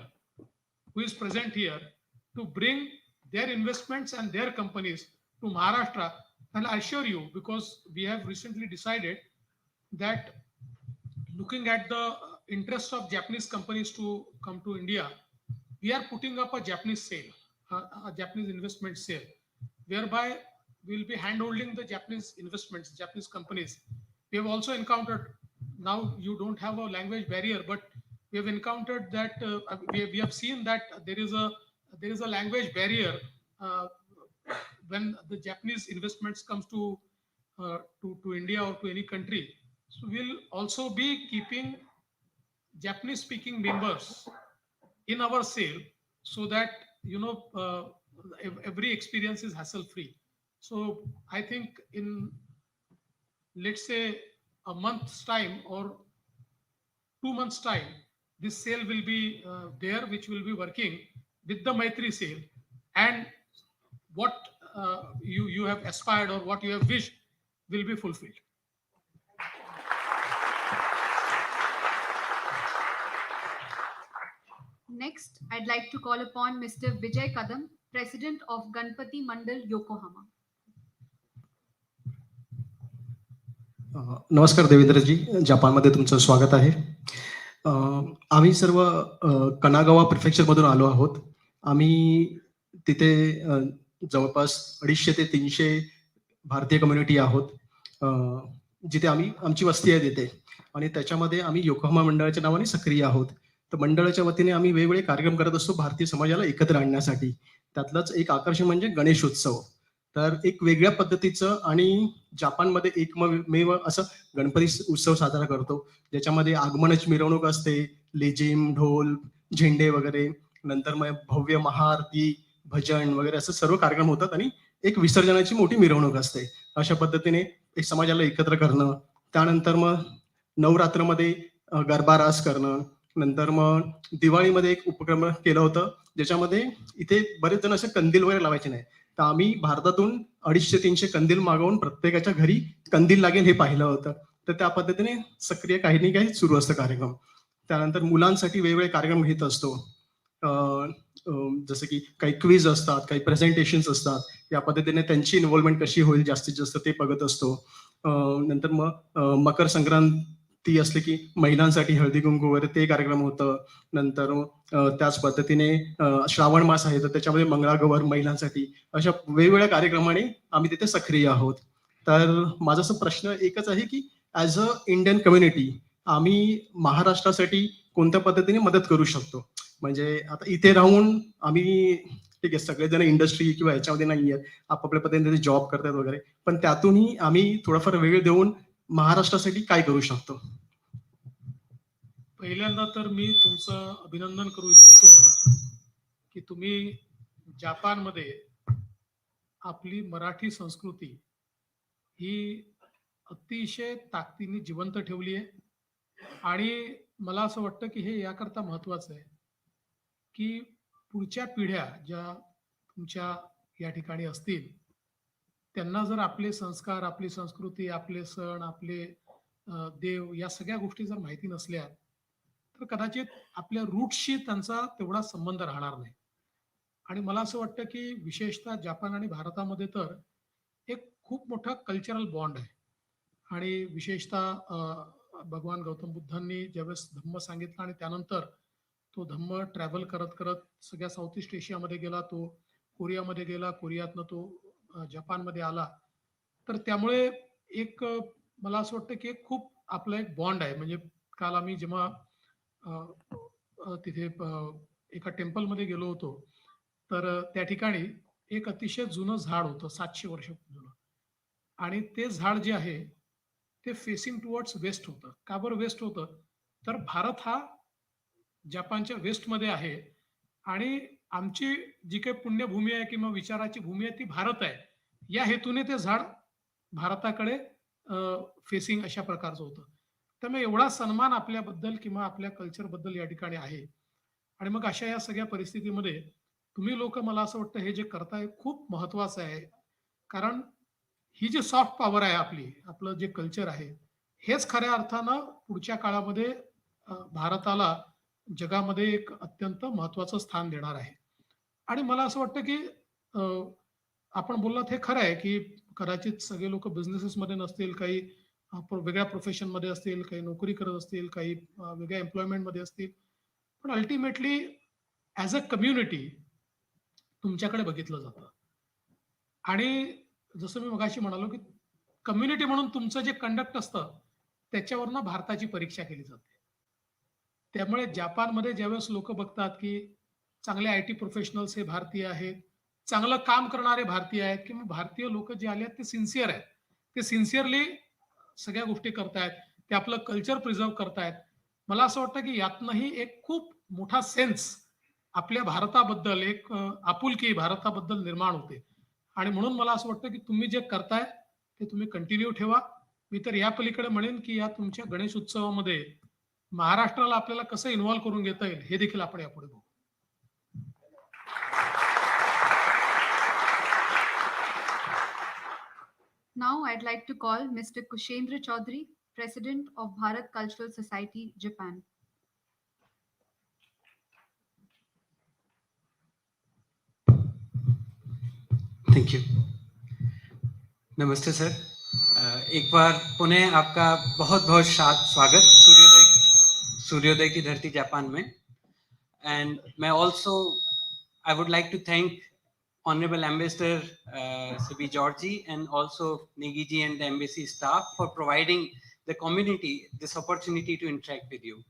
who is present here to bring their investments and their companies to Maharashtra. And I assure you, because we have recently decided that looking at the interest of Japanese companies to come to India, we are putting up a Japanese sale, a Japanese investment sale, whereby we will be handholding the Japanese investments, Japanese companies. We have also encountered, now you don't have a language barrier, but we have encountered that we have seen that there is a language barrier when the Japanese investments comes to India or to any country. So we'll also be keeping Japanese speaking members in our sale, so that every experience is hassle free. So I think in, let's say, a month's time or 2 months time, this sale will be there, which will be working with the Maitri sale, and what you have aspired or what you have wished will be fulfilled.
Next, I'd like to call upon Mr. Vijay Kadam, President of Ganpati Mandal, Yokohama.
नमस्कार देवेंद्रजी, जपानमध्ये तुमचं स्वागत आहे. आम्ही सर्व Kanagawa प्रिफेक्चरमधून आलो आहोत. आम्ही तिथे जवळपास 250 ते 300 भारतीय कम्युनिटी आहोत, जिथे आम्ही आमची वस्ती आहे तिथे. आणि त्याच्यामध्ये आम्ही योकोहामा मंडळाच्या नावाने सक्रिय आहोत. तर मंडळाच्या वतीने आम्ही वेगवेगळे कार्यक्रम करत असतो भारतीय समाजाला एकत्र आणण्यासाठी. त्यातलंच एक आकर्षण म्हणजे गणेश उत्सव. तर एक वेगळ्या पद्धतीचं आणि जपानमध्ये एकमेव असं गणपती उत्सव साजरा करतो, ज्याच्यामध्ये आगमनाची मिरवणूक असते, लेझिम, ढोल, झेंडे वगैरे, नंतर मग भव्य महाआरती, भजन वगैरे असं सर्व कार्यक्रम होतात आणि एक विसर्जनाची मोठी मिरवणूक असते. अशा पद्धतीने एक समाजाला एकत्र करणं. त्यानंतर मग नवरात्रमध्ये गरबा रास करणं. नंतर मग दिवाळीमध्ये एक उपक्रम केलं होतं, ज्याच्यामध्ये इथे बरेच जण असे कंदील वगैरे लावायचे नाही, तर आम्ही भारतातून 250-300 कंदील मागवून प्रत्येकाच्या घरी कंदील लागेल हे पाहिलं होतं. तर त्या पद्धतीने सक्रिय काही नाही काही सुरू असतं कार्यक्रम. त्यानंतर मुलांसाठी वेगवेगळे कार्यक्रम घेत असतो, जसं की काही क्विज असतात, काही प्रेझेंटेशन्स असतात. या पद्धतीने त्यांची इन्व्हॉल्वमेंट कशी होईल जास्तीत जास्त ते बघत असतो. नंतर मग मकर संक्रांती असले की महिलांसाठी हळदी कुंकू वगैरे ते कार्यक्रम होतं. नंतर त्याच पद्धतीने श्रावण मास आहे तर त्याच्यामध्ये मंगळागौर महिलांसाठी. अशा वेगवेगळ्या कार्यक्रमाने आम्ही तिथे सक्रिय आहोत. तर माझा असं प्रश्न एकच आहे की ॲज अ इंडियन कम्युनिटी आम्ही महाराष्ट्रासाठी कोणत्या पद्धतीने मदत करू शकतो. म्हणजे आता इथे राहून आम्ही ठीक आहे सगळेजण इंडस्ट्री किंवा ह्याच्यामध्ये नाही आहेत, आपापल्या पद्धतीने जॉब करतात वगैरे, पण त्यातूनही आम्ही थोडाफार वेळ देऊन महाराष्ट्रासाठी काय करू शकतो.
पहिल्यांदा तर मी तुमचं अभिनंदन करू इच्छितो की तुम्ही जपानमध्ये आपली मराठी संस्कृती ही अतिशय ताकदीने जिवंत ठेवली आहे. आणि मला असं वाटतं की हे याकरता महत्वाचं आहे की पुढच्या पिढ्या ज्या तुमच्या या ठिकाणी असतील त्यांना जर आपले संस्कार, आपली संस्कृती, आपले सण, आपले देव या सगळ्या गोष्टी जर माहिती नसल्या तर कदाचित आपल्या रूटशी त्यांचा तेवढा संबंध राहणार नाही. आणि मला असं वाटतं की विशेषतः जपान आणि भारतामध्ये तर एक खूप मोठा कल्चरल बॉन्ड आहे. आणि विशेषतः भगवान गौतम बुद्धांनी ज्यावेळेस धम्म सांगितलं आणि त्यानंतर तो धम्म ट्रॅव्हल करत करत सगळ्या साऊथ ईस्ट एशियामध्ये गेला, तो कोरियामध्ये गेला, कोरियातनं तो जपानमध्ये आला. तर त्यामुळे एक मला असं वाटतं की एक खूप आपला एक बॉन्ड आहे. म्हणजे काल आम्ही जेव्हा तिथे एका टेम्पलमध्ये गेलो होतो तर त्या ठिकाणी एक अतिशय जुनं झाड होतं, 700 वर्ष जुनं. आणि ते झाड जे आहे ते फेसिंग टुवर्ड्स वेस्ट होतं. का बरं वेस्ट होतं? तर भारत हा जपानच्या वेस्टमध्ये आहे आणि आमची जी काही पुण्यभूमी आहे किंवा विचाराची भूमी आहे ती भारत आहे. या हेतूने ते झाड भारताकडे फेसिंग अशा प्रकारचं होतं. त्यामुळे एवढा सन्मान आपल्याबद्दल किंवा आपल्या कल्चरबद्दल या ठिकाणी आहे. आणि मग अशा या सगळ्या परिस्थितीमध्ये तुम्ही लोक मला असं वाटतं हे जे करताय खूप महत्वाचं आहे. कारण ही जी सॉफ्ट पॉवर आहे आपली, आपलं जे कल्चर आहे, हेच खऱ्या अर्थानं पुढच्या काळामध्ये भारताला जगामध्ये एक अत्यंत महत्वाचं स्थान देणार आहे. आणि मला असं वाटतं की आपण बोललात हे खरं आहे की कदाचित सगळे लोक बिझनेसेसमध्ये नसतील, काही वेगळ्या प्रोफेशनमध्ये असतील, काही नोकरी करत असतील, काही वेगळ्या एम्प्लॉयमेंटमध्ये असतील, पण अल्टिमेटली ॲज अ कम्युनिटी तुमच्याकडे बघितलं जातं. आणि जसं मी मगाशी म्हणालो की कम्युनिटी म्हणून तुमचं जे कंडक्ट असतं त्याच्यावरनं भारताची परीक्षा केली जाते. त्यामुळे जपानमध्ये ज्यावेळेस लोक बघतात की चांगले IT प्रोफेशनल्स हे भारतीय आहेत, चांगलं काम करणारे भारतीय आहेत किंवा भारतीय लोक जे आले आहेत ते सिन्सिअर आहेत, ते सिन्सिअरली सगळ्या गोष्टी करतायत, ते आपलं कल्चर प्रिझर्व करतायत. मला असं वाटतं की यातनंही एक खूप मोठा सेन्स आपल्या भारताबद्दल, एक आपुलकी भारताबद्दल निर्माण होते. आणि म्हणून मला असं वाटतं की तुम्ही जे करताय ते तुम्ही कंटिन्यू ठेवा. मी तर या पलीकडे म्हणेन की या तुमच्या गणेश उत्सवामध्ये महाराष्ट्राला आपल्याला कसं इन्व्हॉल्व करून घेता येईल हे देखील आपण यापुढे बघू.
Now I'd like to call Mr. Kushendra Chaudhary, President of Bharat Cultural Society, Japan.
Thank you. नमस्ते सर। एक बार पुनः आपका बहुत बहुत स्वागत सूर्योदय की धरती जापान में। एंड मैं also I would like to thank Honorable Ambassador Shri Georgie and also Negi ji and the embassy staff for providing the community this opportunity to interact with you.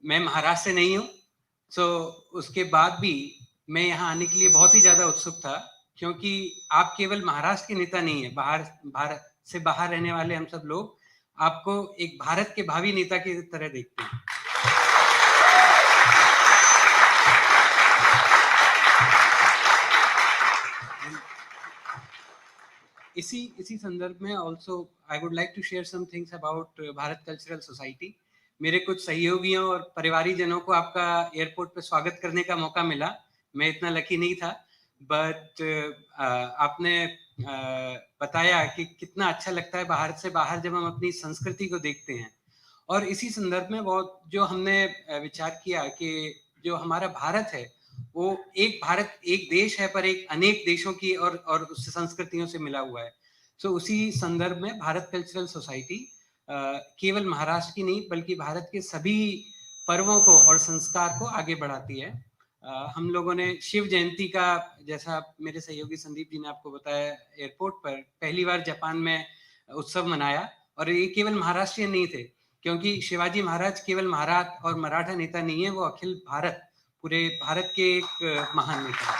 मैं महाराष्ट्र से नहीं हूँ, so उसके बाद भी मैं यहाँ आने के लिए बहुत ही ज़्यादा उत्सुक था, क्योंकि आप केवल महाराष्ट्र के नेता नहीं है, भारत से बाहर रहने वाले हम सब लोग आपको एक भारत के भावी नेता की तरह देखते हैं। इसी संदर्भ में also I would like to share some things about Bharat cultural society. मेरे कुछ सहयोगियों और परिवारी जनों को आपका एयरपोर्ट पे स्वागत करने का मौका मिला। मैं इतना लकी नहीं था, बट आपने बताया कि कितना अच्छा लगता है भारत से बाहर जब हम अपनी संस्कृति को देखते हैं। और इसी संदर्भ में बहुत जो हमने विचार किया कि जो हमारा भारत है वो एक भारत एक देश है, पर एक अनेक देशों की और उस संस्कृतियों से मिला हुआ है। सो उसी संदर्भ में भारत कल्चरल सोसाइटी केवल महाराष्ट्र की नहीं बल्कि भारत के सभी पर्वों को और संस्कार को आगे बढ़ाती है। हम लोगों ने शिव जयंती का, जैसा मेरे सहयोगी संदीप जी ने आपको बताया, एयरपोर्ट पर पहली बार जापान में उत्सव मनाया। और ये केवल महाराष्ट्रियन नहीं थे, क्योंकि शिवाजी महाराज केवल महाराष्ट्र और मराठा नेता नहीं है, वो अखिल भारत, पूरे भारत के एक महान नेता।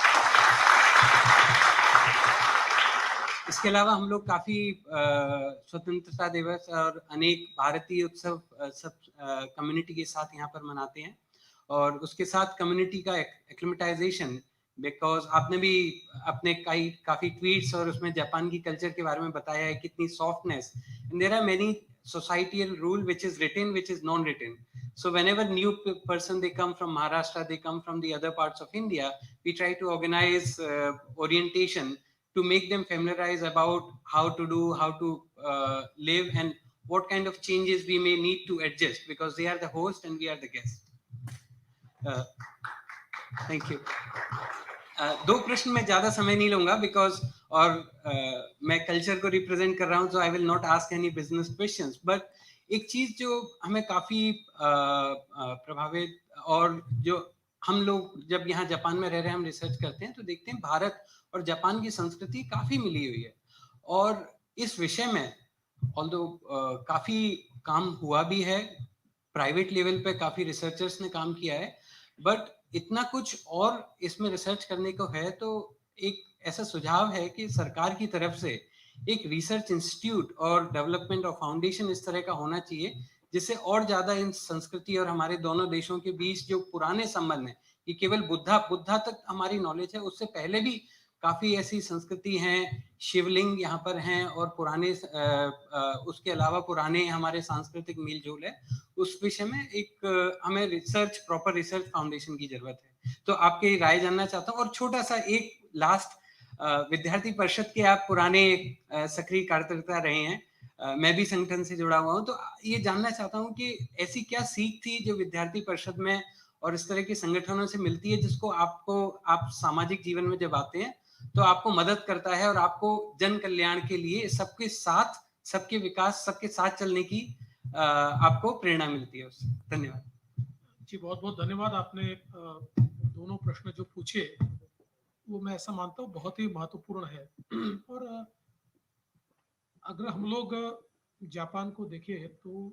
इसके अलावा हम लोग काफी स्वतंत्रता दिवस और अनेक भारतीय उत्सव सब कम्युनिटी के साथ यहाँ पर मनाते हैं। और उसके साथ कम्युनिटी का एक्लिमेटाइजेशन, बिकॉज आपने भी अपने काफी ट्वीट्स और उसमें जापान की कल्चर के बारे में बताया है, कितनी softness. And there are many societal rule which is written, which is non-written. So whenever new person they come from Maharashtra, they come from the other parts of India, we try to organize orientation to make them familiarize about how to do, how to live, and what kind of changes we may need to adjust, because they are the host and we are the guest. Thank you. दो प्रश्न में ज्यादा समय नहीं लूंगा, because मैं culture को represent कर रहा हूं, तो I will not ask any business questions. But एक चीज जो हमें काफी प्रभावित, और जो हम लोग जब यहाँ जापान में रह रहे हैं, हम रिसर्च करते हैं तो देखते हैं भारत और जापान की संस्कृति काफी मिली हुई है। और इस विषय में ऑल्दो काफी काम हुआ भी है, प्राइवेट लेवल पे काफी रिसर्चर्स ने काम किया है, बट इतना कुछ और इसमें रिसर्च करने को है। तो एक ऐसा सुझाव है कि सरकार की तरफ से एक रिसर्च इंस्टीट्यूट और डेवलपमेंट और फाउंडेशन इस तरह का होना चाहिए, जिससे और ज्यादा इन संस्कृति और हमारे दोनों देशों के बीच जो पुराने संबंध है, कि केवल बुद्धा तक हमारी नॉलेज है, उससे पहले भी काफी ऐसी संस्कृति हैं, शिवलिंग यहाँ पर हैं, और पुराने उसके अलावा पुराने हमारे सांस्कृतिक मेल जोल है। उस विषय में एक हमें प्रॉपर रिसर्च फाउंडेशन की जरूरत है। तो आपकी राय जानना चाहता हूँ। और छोटा सा एक लास्ट, विद्यार्थी परिषद के आप पुराने सक्रिय कार्यकर्ता रहे हैं, मैं भी संगठन से जुड़ा हुआ हूँ, तो ये जानना चाहता हूँ कि ऐसी क्या सीख थी जो विद्यार्थी परिषद में और इस तरह के संगठनों से मिलती है, जिसको आप सामाजिक जीवन में जब आते हैं तो आपको मदद करता है और आपको जन कल्याण के लिए सबके साथ, सबके विकास, सबके साथ चलने की आपको प्रेरणा मिलती है उससे। धन्यवाद
जी, बहुत बहुत धन्यवाद। आपने दोनों प्रश्न जो पूछे वो मैं ऐसा मानता हूँ बहुत ही महत्वपूर्ण है। और अगर हम लोग जापान को देखें तो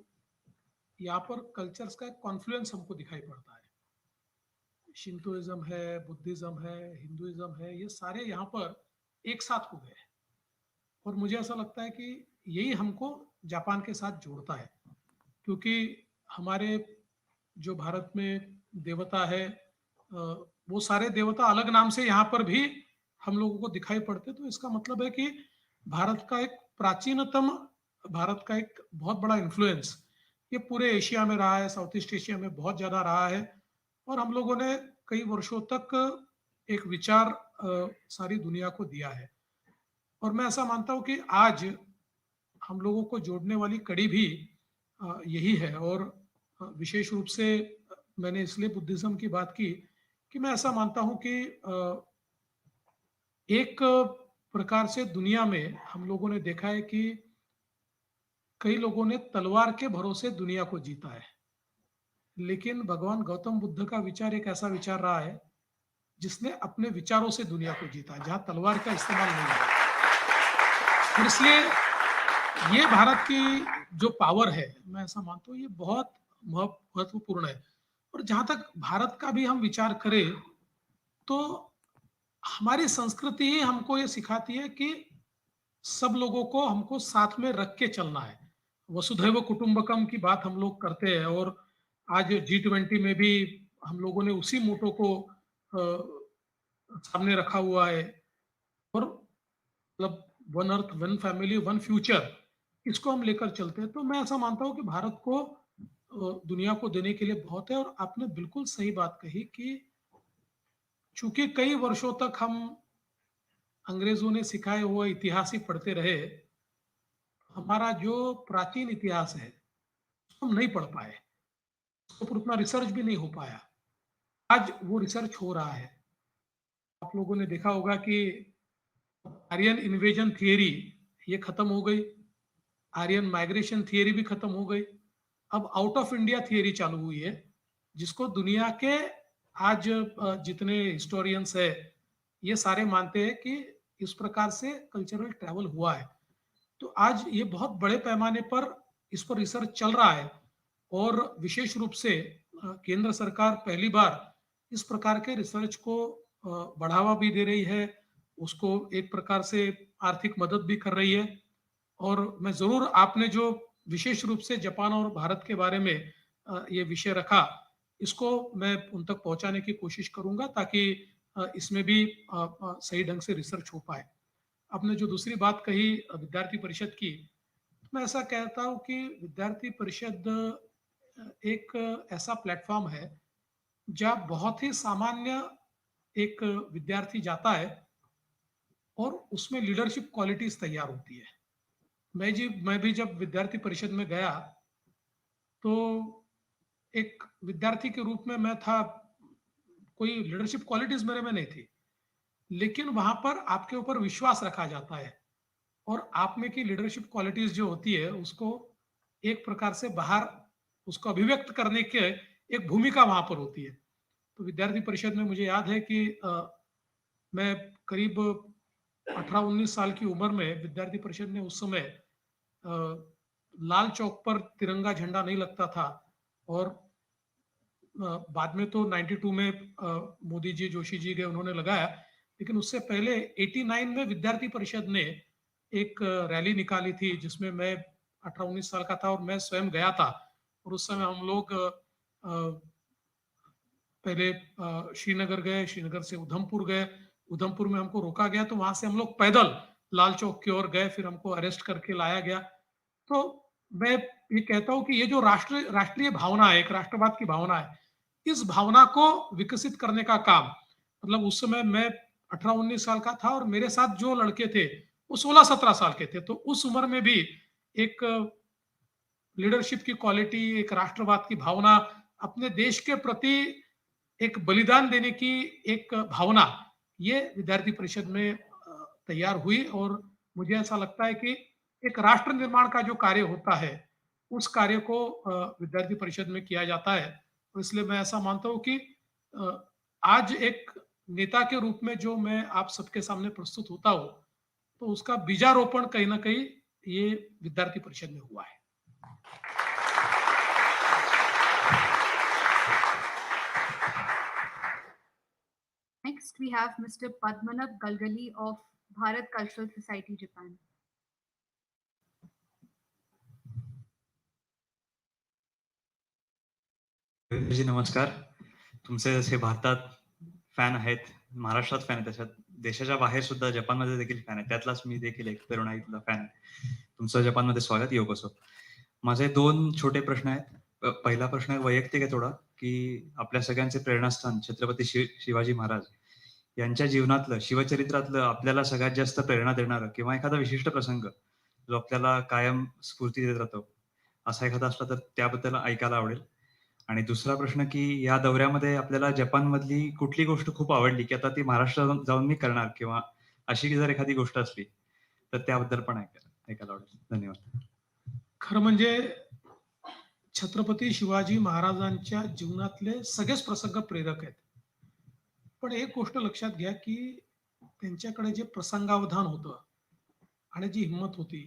यहाँ पर कल्चर्स का कॉन्फ्लुएंस हमको दिखाई पड़ता है। शिंतोइज्म है, बुद्धिज्म है, हिंदुइज्म है, ये सारे यहाँ पर एक साथ हो गए। और मुझे ऐसा लगता है कि यही हमको जापान के साथ जोड़ता है, क्योंकि हमारे जो भारत में देवता है, वो सारे देवता अलग नाम से यहाँ पर भी हम लोगों को दिखाई पड़ते। तो इसका मतलब है कि भारत का एक बहुत बड़ा इन्फ्लुएंस ये पूरे एशिया में रहा है, साउथ ईस्ट एशिया में बहुत ज्यादा रहा है। और हम लोगों ने कई वर्षों तक एक विचार सारी दुनिया को दिया है। और मैं ऐसा मानता हूँ कि आज हम लोगों को जोड़ने वाली कड़ी भी यही है। और विशेष रूप से मैंने इसलिए बुद्धिज्म की बात की कि मैं ऐसा मानता हूँ कि एक प्रकार से दुनिया में हम लोगों ने देखा है कि कई लोगों ने तलवार के भरोसे दुनिया को जीता है, लेकिन भगवान गौतम बुद्ध का विचार एक ऐसा विचार रहा है जिसने अपने विचारों से दुनिया को जीता, जहां तलवार का इस्तेमाल नहीं है। और इसलिए ये भारत की जो पावर है, मैं ऐसा मानता हूँ, ये बहुत महत्वपूर्ण है। और जहां तक भारत का भी हम विचार करें तो हमारी संस्कृति ही हमको ये सिखाती है कि सब लोगों को हमको साथ में रख के चलना है। वसुधैव कुटुंबकम की बात हम लोग करते हैं, और आज G20 में भी हम लोगों ने उसी मोटो को सामने रखा हुआ है। और मतलब one earth, one family, one future, इसको हम लेकर चलते हैं। तो मैं ऐसा मानता हूँ कि भारत को दुनिया को देने के लिए बहुत है। और आपने बिल्कुल सही बात कही कि चूंकि कई वर्षों तक हम अंग्रेजों ने सिखाए हुए इतिहास ही पढ़ते रहे, हमारा जो प्राचीन इतिहास है उसको हम नहीं पढ़ पाए, उसके ऊपर उतना रिसर्च भी नहीं हो पाया। आज वो रिसर्च हो रहा है। आप लोगों ने देखा होगा कि आर्यन इन्वेजन थियरी ये खत्म हो गई, आर्यन माइग्रेशन थियरी भी खत्म हो गई। अब आउट ऑफ इंडिया थियरी चालू हुई है, जिसको दुनिया के आज जितने हिस्टोरियंस है ये सारे मानते हैं कि इस प्रकार से कल्चरल ट्रैवल हुआ है। तो आज ये बहुत बड़े पैमाने पर इस पर रिसर्च चल रहा है। और विशेष रूप से केंद्र सरकार पहली बार इस प्रकार के रिसर्च को बढ़ावा भी दे रही है, उसको एक प्रकार से आर्थिक मदद भी कर रही है। और मैं जरूर, आपने जो विशेष रूप से जापान और भारत के बारे में ये विषय रखा, इसको मैं उन तक पहुंचाने की कोशिश करूंगा ताकि इसमें भी सही ढंग से रिसर्च हो पाए। आपने जो दूसरी बात कही विद्यार्थी परिषद की, मैं ऐसा कहता हूं कि विद्यार्थी परिषद एक ऐसा प्लेटफॉर्म है जहां बहुत ही सामान्य एक विद्यार्थी जाता है और उसमें लीडरशिप क्वालिटीज तैयार होती है। मैं भी जब विद्यार्थी परिषद में गया तो एक विद्यार्थी के रूप में मैं था, कोई लीडरशिप क्वालिटीज मेरे में नहीं थी, लेकिन वहां पर आपके ऊपर विश्वास रखा जाता है और आप में की लीडरशिप क्वालिटीज जो होती है उसको एक प्रकार से बाहर उसको अभिव्यक्त करने के एक भूमिका वहां पर होती है। तो विद्यार्थी परिषद में मुझे याद है कि मैं करीब 18-19 साल की उम्र में विद्यार्थी परिषद ने उस समय लाल चौक पर तिरंगा झंडा नहीं लगता था, और बाद में तो 92 में मोदी जी, जोशी जी गए, उन्होंने लगाया। लेकिन उससे पहले 89 में विद्यार्थी परिषद ने एक रैली निकाली थी जिसमें मैं 18-19 साल का था और मैं स्वयं गया था। और उस समय हम लोग पहले श्रीनगर गए, श्रीनगर से उधमपुर गए, उधमपुर में हमको रोका गया, तो वहां से हम लोग पैदल लाल चौक की ओर गए, फिर हमको अरेस्ट करके लाया गया। तो मैं ये कहता हूँ कि ये जो राष्ट्रीय भावना है, एक राष्ट्रवाद की भावना है, इस भावना को विकसित करने का काम, मतलब उस समय मैं 18-19 साल का था और मेरे साथ जो लड़के थे वो 16-17 साल के थे। तो उस उम्र में भी एक लीडरशिप की क्वालिटी, एक राष्ट्रवाद की भावना, अपने देश के प्रति एक बलिदान देने की एक भावना, ये विद्यार्थी परिषद में तैयार हुई। और मुझे ऐसा लगता है कि एक राष्ट्र निर्माण का जो कार्य होता है उस कार्य को विद्यार्थी परिषद में किया जाता है। तो इसलिए मैं ऐसा मानता हूँ कि आज एक नेता के रूप में जो मैं आप सबके सामने प्रस्तुत होता हूँ, तो उसका बीजारोपण कहीं ना कहीं ये विद्यार्थी परिषद में हुआ है।
Next, we have Mr. Padmanabh Galgali of Bharat Cultural Society, Japan.
जी नमस्कार. तुमचे जसे भारतात फॅन आहेत, महाराष्ट्रात फॅन आहेत, तशात देशाच्या बाहेर सुद्धा जपानमध्ये देखील फॅन आहे. त्यातलाच मी देखील एक तरुण इथला फॅन आहे. तुमचं जपानमध्ये स्वागत, योकोसो. माझे 2 छोटे प्रश्न आहेत. पहिला प्रश्न वैयक्तिक आहे थोडा, की आपल्या सगळ्यांचे प्रेरणास्थान छत्रपती शिवाजी महाराज यांच्या जीवनातलं, शिवचरित्रातलं आपल्याला सगळ्यात जास्त प्रेरणा देणारं किंवा एखादा विशिष्ट प्रसंग जो आपल्याला कायम स्फूर्ती देत राहतो, असा एखादा असला तर त्याबद्दल ऐकायला आवडेल. आणि दुसरा प्रश्न, की या दौऱ्यामध्ये आपल्याला जपानमधली कुठली गोष्ट खूप आवडली, की आता ती महाराष्ट्रात जाऊन मी करणार, किंवा अशी जर एखादी गोष्ट असली तर त्याबद्दल पण ऐकायला आवडेल. धन्यवाद.
खरं म्हणजे छत्रपती शिवाजी महाराजांच्या जीवनातले सगळेच प्रसंग प्रेरक आहेत. पण एक गोष्ट लक्षात घ्या की त्यांच्याकडे जे प्रसंगावधान होतं आणि जी हिंमत होती,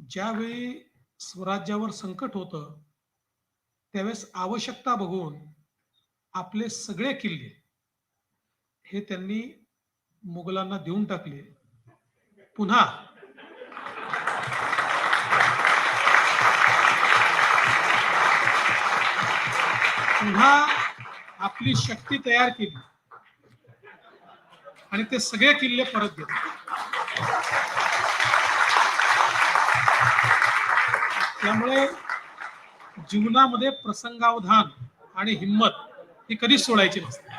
ज्यावेळी स्वराज्यावर संकट होतं त्यावेळेस आवश्यकता बघून आपले सगळे किल्ले हे त्यांनी मुघलांना देऊन टाकले. पुन्हा पुन्हा आपली शक्ती तयार केली आणि ते सगळे किल्ले परत घेतले. त्यामुळे जीवनामध्ये प्रसंगावधान आणि हिंमत ही कधीच सोडायची नसते.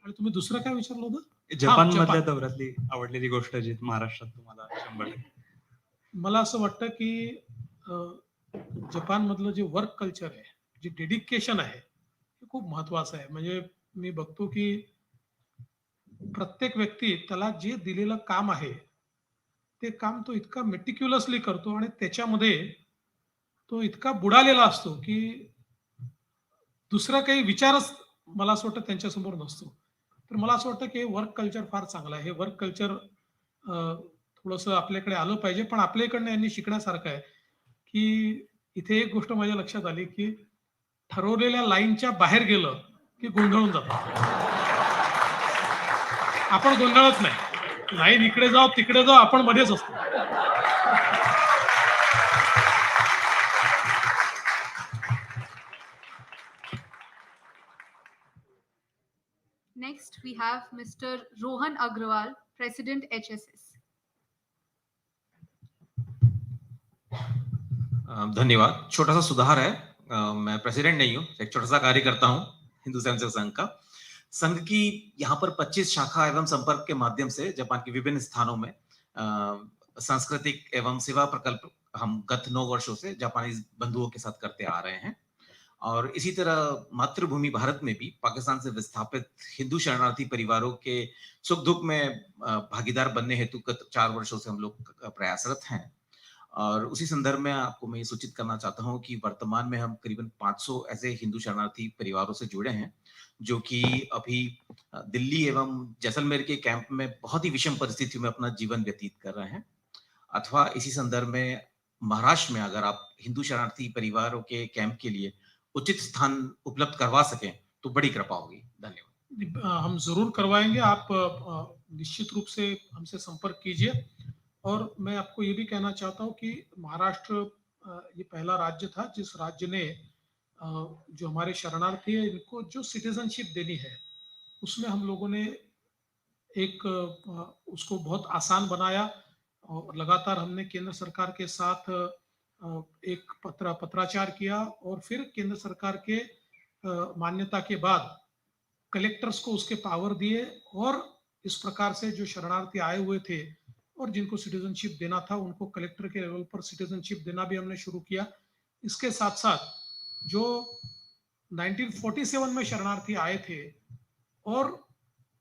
आणि तुम्ही दुसरं काय विचारलं होतं?
जपान मधल्या दौऱ्यातली आवडलेली गोष्ट जी महाराष्ट्रात तुम्हाला 100%.
मला असं वाटतं की जपान मधलं जे वर्क कल्चर आहे, जे डेडिकेशन आहे, हे खूप महत्वाचं आहे. म्हणजे मी बघतो की प्रत्येक व्यक्ती त्याला जे दिलेलं काम आहे ते काम तो इतका मेटिक्युलसली करतो आणि त्याच्यामध्ये तो इतका बुडालेला असतो की दुसरा काही विचारच मला असं वाटतं त्यांच्यासमोर नसतो. तर मला असं वाटतं की वर्क कल्चर फार चांगलं आहे. हे वर्क कल्चर थोडंसं आपल्याकडे आलं पाहिजे. पण आपल्या इकडनं यांनी शिकण्यासारखं आहे की इथे एक गोष्ट माझ्या लक्षात आली की ठरवलेल्या लाईनच्या बाहेर गेलं की गोंधळून जातं. आपण गोंधळत नाही. लाईन इकडे जाऊ तिकडे जाऊ, आपण मध्येच असतो.
Next, we have Mr. Rohan Agrawal, President HSS.
धन्यवाद. छोटा सा सुधार है, मैं प्रेसिडेंट नहीं हूँ, एक छोटा सा कार्य करता हूँ हिंदू स्वयंसेवक संघ का. संघ की यहाँ पर 25 शाखा एवं संपर्क के माध्यम से जापान के विभिन्न स्थानों में सांस्कृतिक एवं सेवा प्रकल्प हम गत 9 वर्षों से जापानी बंधुओं के साथ करते आ रहे हैं. और इसी तरह मातृभूमि भारत में भी पाकिस्तान से विस्थापित हिंदू शरणार्थी परिवारों के सुख दुख में भागीदार बनने हेतु गत 4 वर्षों से हम लोग प्रयासरत हैं. और उसी संदर्भ में आपको मैं ये सूचित करना चाहता हूं कि वर्तमान में हम करीबन 500 ऐसे हिंदू शरणार्थी परिवारों से जुड़े हैं जो कि अभी दिल्ली एवं जैसलमेर के कैंप में बहुत ही विषम परिस्थितियों में अपना जीवन व्यतीत कर रहे हैं. अथवा इसी संदर्भ में महाराष्ट्र में अगर आप हिंदू शरणार्थी परिवारों के कैंप के लिए उचित स्थान उपलब्ध करवा सकें तो बड़ी कृपा होगी. धन्यवाद.
हम जरूर करवाएंगे. आप निश्चित रूप से हमसे संपर्क कीजिए. और मैं आपको ये भी कहना चाहता हूँ कि महाराष्ट्र ये पहला राज्य था जिस राज्य ने जो हमारे शरणार्थी है इनको जो सिटीजनशिप देनी है उसमें हम लोगों ने एक उसको बहुत आसान बनाया. और लगातार हमने केंद्र सरकार के साथ एक पत्राचार किया और फिर केंद्र सरकार के मान्यता के बाद कलेक्टर्स को उसके पावर दिए और इस प्रकार से जो शरणार्थी आए हुए थे और जिनको सिटीजनशिप देना था उनको कलेक्टर के लेवल पर सिटीजनशिप देना भी हमने शुरू किया. इसके साथ साथ जो 1947 में शरणार्थी आए थे और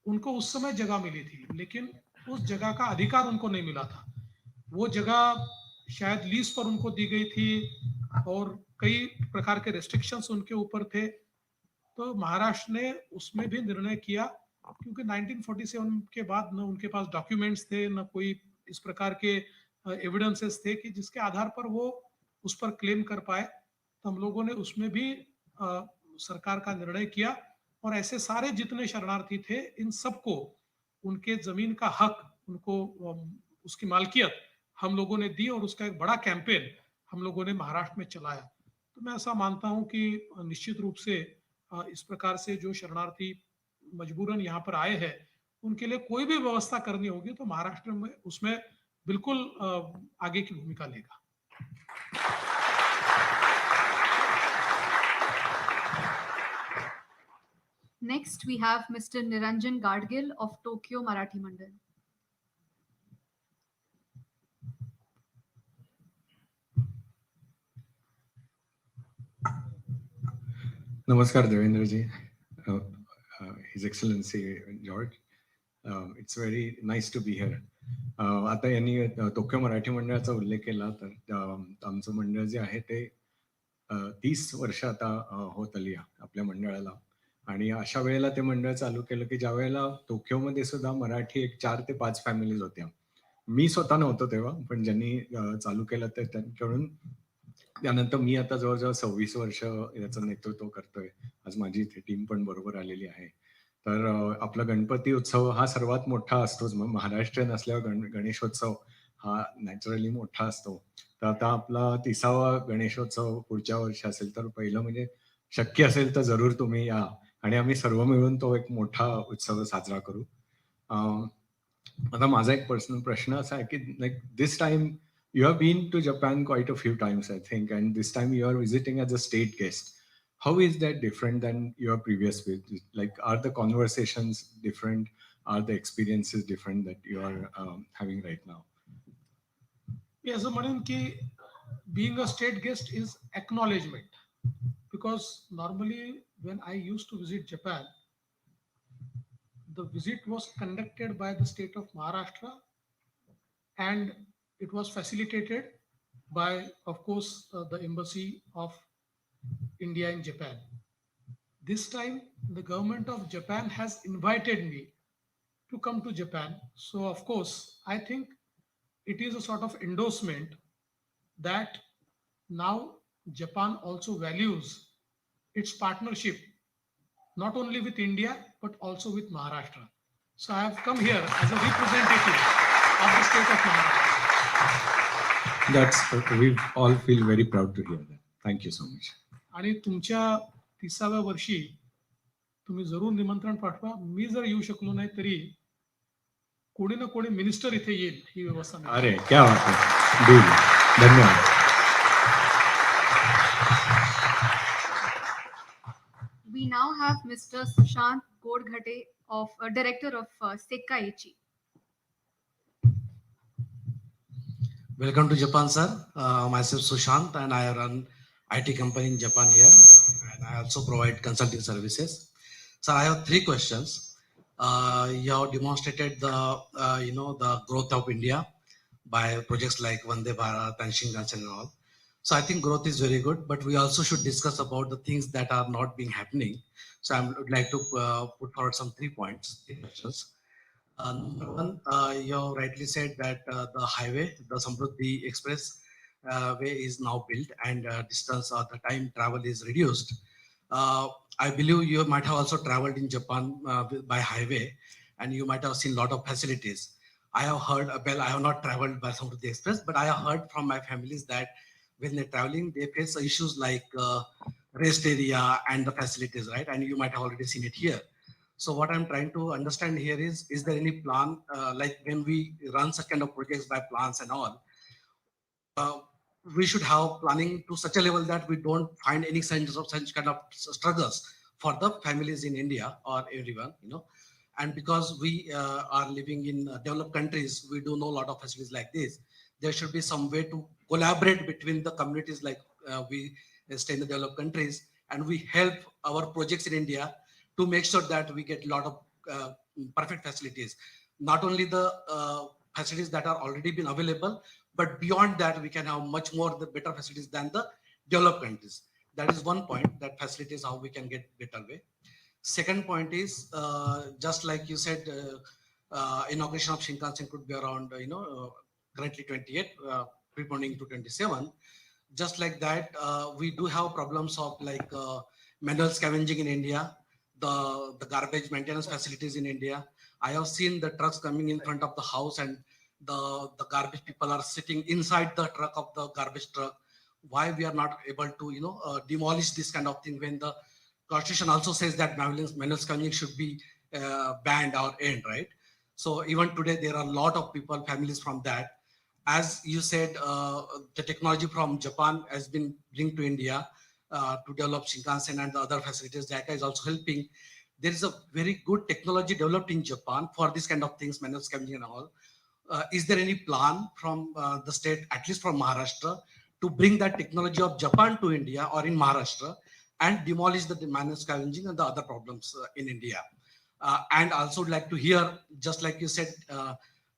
उनको उस समय जगह मिली थी लेकिन उस जगह का अधिकार उनको नहीं मिला था. वो जगह शायद लीज पर उनको दी गई थी और कई प्रकार के रेस्ट्रिक्शंस उनके ऊपर थे. तो महाराष्ट्र ने उसमें भी निर्णय किया क्योंकि 1947 के बाद न उनके पास डॉक्यूमेंट्स थे न कोई इस प्रकार के एविडेंसेस थे कि जिसके आधार पर वो उस पर क्लेम कर पाए. तो हम लोगों ने उसमें भी सरकार का निर्णय किया और ऐसे सारे जितने शरणार्थी थे इन सबको उनके जमीन का हक उनको उसकी मालकियत हम लोगों ने दी और उसका एक बड़ा कैंपेन हम लोगों ने महाराष्ट्र में चलाया. तो मैं ऐसा मानता हूं कि निश्चित रूप से इस प्रकार से जो शरणार्थी मजबूरन यहाँ पर आए हैं उनके लिए कोई भी व्यवस्था करनी होगी तो महाराष्ट्र में उसमें बिल्कुल आगे की भूमिका लेगा.
Next, we have Mr. Niranjan Gadgil of Tokyo Marathi Mandal.
Namaskar, Devendraji, His Excellency George. It's very nice to be here. आता यांनी टोक्यो मराठी मंडळाचा उल्लेख केला तर आमचं मंडळ जे आहे ते 30 वर्ष आता होत आली आपल्या मंडळाला. आणि अशा वेळेला ते मंडळ चालू केलं की ज्या वेळेला टोक्योमध्ये सुद्धा मराठी एक 4 ते 5 फॅमिलीज होत्या. मी स्वतः नव्हतो तेव्हा, पण ज्यांनी चालू केलं ते त्यांच्याकडून त्यानंतर मी आता जवळजवळ 26 वर्ष याचं नेतृत्व करतोय. आज माझी इथे टीम पण बरोबर आलेली आहे. तर आपला गणपती उत्सव हा सर्वात मोठा असतोच. मग महाराष्ट्रीयन असल्यावर गणेशोत्सव हा नॅचरली मोठा असतो. तर आता आपला 30वा गणेशोत्सव पुढच्या वर्षी असेल, तर पहिलं म्हणजे शक्य असेल तर जरूर तुम्ही या आणि आम्ही सर्व मिळून तो एक मोठा उत्सव साजरा करू. आता माझा एक पर्सनल प्रश्न असा आहे की like this time you have been to Japan quite a few times, I think, and this time you are visiting as a state guest. How is that different than your previous visit? Like, are the conversations different? Are the experiences different that you are having right now?
मी असं म्हणेन की being a state guest is acknowledgement, because normally when I used to visit Japan, the visit was conducted by the state of Maharashtra, and it was facilitated by, of course, the embassy of India in Japan. This time, the government of Japan has invited me to come to Japan. So, of course, I think it is a sort of endorsement that now Japan also values its partnership, not only with India, but also with Maharashtra. So, I have come here as a representative of the state of Maharashtra.
That's we all feel very proud to hear that. Thank you so much.
आणि तुमच्या 30व्या वर्षी तुम्ही जरूर निमंत्रण पाठवा. मी जर येऊ शकलो नाही तरी कोणी ना कोणी मिनिस्टर इथे येईल ही व्यवस्था.
अरे क्या बात है. डील. धन्यवाद.
We now have Mr. Sushant Godghate, director of Sekkaichi.
Welcome to Japan, sir. Myself Sushant, and I run IT company in Japan here, and I also provide consulting services. So I have 3 questions. You have demonstrated the the growth of India by projects like Vande Bharat and Shinkansen and all. So I think growth is very good, but we also should discuss about the things that are not being happening. So I would like to put forward some 3 points, 3 questions. Number 1, you have rightly said that the highway, the Samruddhi Express way is now built, and distance or the time travel is reduced. I believe you might have also traveled in Japan by highway, and you might have seen a lot of facilities. I have heard, well, I have not traveled by Samruddhi Express, but I have heard from my families that when they're traveling, they face issues like rest area and the facilities, right? And you might have already seen it here. So what I'm trying to understand here is there any plan, like when we run such kind of projects by plans and all, we should have planning to such a level that we don't find any signs of such kind of struggles for the families in India or everyone, And because we are living in developed countries, we do know a lot of facilities like this. There should be some way to collaborate between the communities, like we stay in the developed countries, and we help our projects in India to make sure that we get a lot of perfect facilities. Not only the facilities that are already been available, but beyond that, we can have much more the better facilities than the developed countries. That is one point, that facilities how we can get better way. Second point is, just like you said, inauguration of Shinkansen could be around, currently 28, preponing to 27. Just like that, we do have problems of like manual scavenging in India, the garbage maintenance facilities in India. I have seen the trucks coming in front of the house, and the garbage people are sitting inside the truck of the garbage truck. Why we are not able to, demolish this kind of thing when the Constitution also says that manual scavenging should be banned or end, right? So even today, there are a lot of people, families from that. As you said, the technology from Japan has been brought to India to develop Shinkansen and the other facilities. JICA is also helping. There is a very good technology developed in Japan for this kind of things, manual scavenging and all. Is there any plan from the state, at least from Maharashtra, to bring that technology of Japan to India or in Maharashtra, and demolish the manual scavenging and the other problems in India. And also would like to hear, just like you said,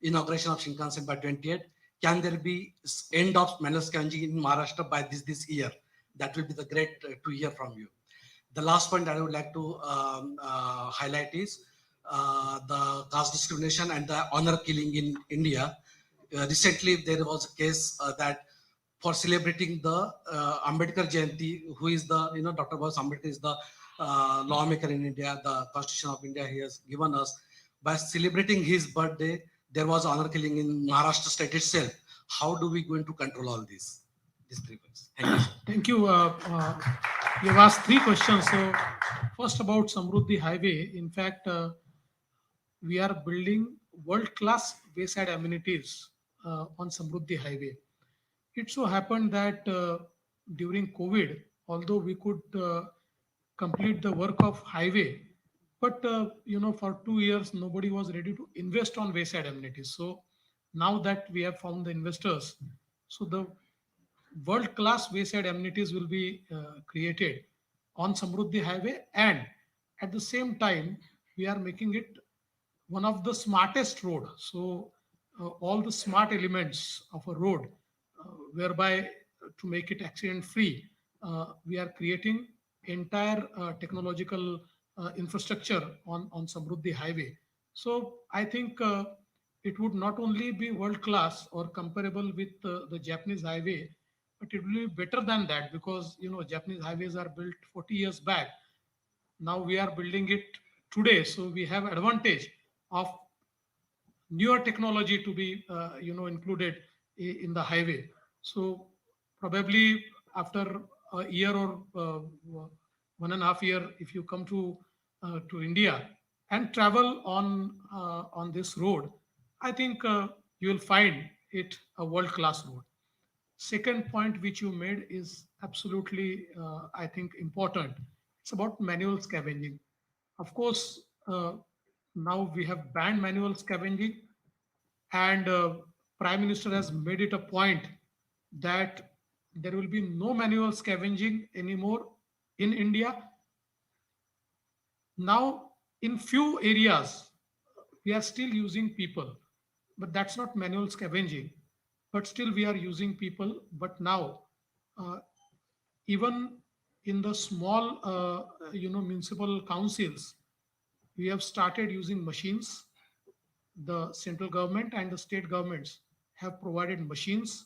inauguration of Shinkansen by 28. Can there be end of manual scavenging in Maharashtra by this year? That will be the great to hear from you. The last point that I would like to highlight is the caste discrimination and the honor killing in India. Recently, there was a case that for celebrating the Ambedkar Jayanti, who is the, Dr. Baba Ambedkar is the lawmaker in India, the Constitution of India he has given us. By celebrating his birthday, there was honor killing in Maharashtra state itself. How do we going to control all this? These 3 points. Thank you.
Thank you. You have asked 3 questions. So first about Samruddhi Highway. In fact, we are building world-class wayside amenities on Samruddhi Highway. It so happened that during COVID, although we could complete the work of highway, but for 2 years nobody was ready to invest on wayside amenities. So now that we have found the investors, so the world-class wayside amenities will be created on Samruddhi Highway, and at the same time we are making it one of the smartest road. So all the smart elements of a road, whereby to make it accident free, we are creating entire technological infrastructure on Samruddhi Highway. So I think it would not only be world class or comparable with the Japanese highway, but it will be better than that, because Japanese highways are built 40 years back. Now we are building it today, so we have advantage of newer technology to be included in the highway. So probably after a year or 1.5 year, if you come to India and travel on this road, I think you will find it a world class road. Second point which you made is absolutely I think important. It's about manual scavenging. Of course, now we have banned manual scavenging, and Prime Minister has made it a point that there will be no manual scavenging anymore in India. Now, in few areas, we are still using people, but that's not manual scavenging. But still, we are using people. But now, uh, even in the small, municipal councils, we have started using machines. The central government and the state governments have provided machines,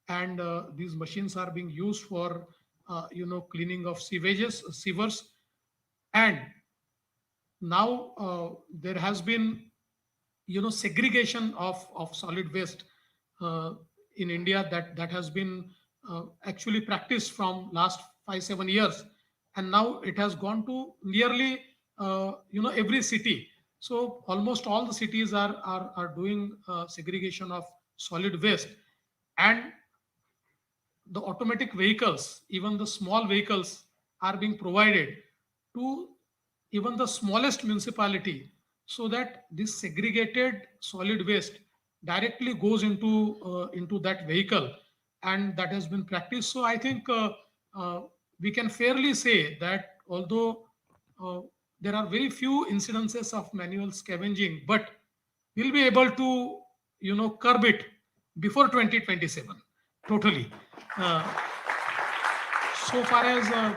and these machines are being used for cleaning of sewers, and now there has been segregation of solid waste in India, that has been actually practiced from last 5-7 years, and now it has gone to nearly every city. So almost all the cities are doing segregation of solid waste, and the automatic vehicles, even the small vehicles, are being provided to even the smallest municipality, so that this segregated solid waste directly goes into that vehicle, and that has been practiced. So I think we can fairly say that although uh, there are very few incidences of manual scavenging, but we'll be able to curb it before 2027 totally. uh, so far as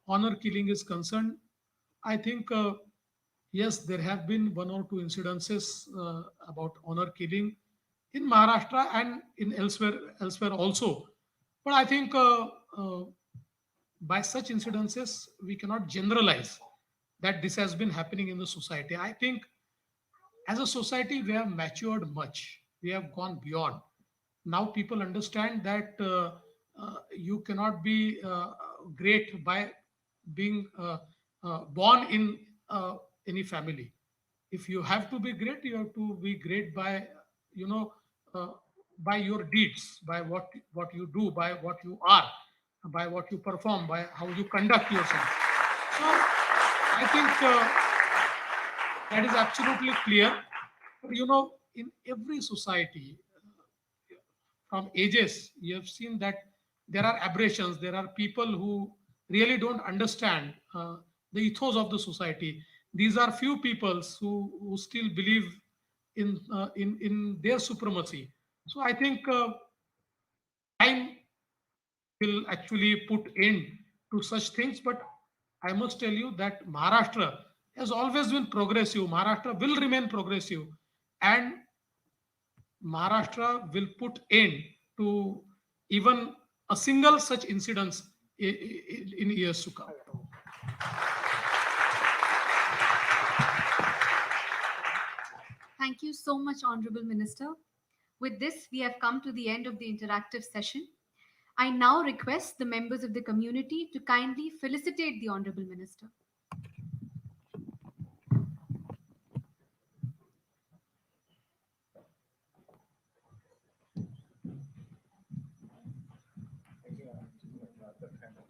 honor killing is concerned, I think yes, there have been 1 or 2 incidences about honor killing in Maharashtra and in elsewhere also. But I think by such incidences we cannot generalize that this has been happening in the society. I think as a society we have matured much, we have gone beyond. Now people understand that you cannot be great by being born in any family. If you have to be great, you have to be great by you know uh, by your deeds, by what you do, by what you are, by what you perform, by how you conduct yourself. So I think that is absolutely clear. But in every society, from ages, you have seen that there are aberrations. There are people who really don't understand the ethos of the society. These are few peoples who still believe in their supremacy. So I think time will actually put end to such things. But I must tell you that Maharashtra has always been progressive. Maharashtra will remain progressive, and Maharashtra will put end to even a single such incidents in years to come.
Thank you so much, Honorable Minister. With this, we have come to the end of the interactive session. I now request the members of the community to kindly felicitate the Honorable Minister.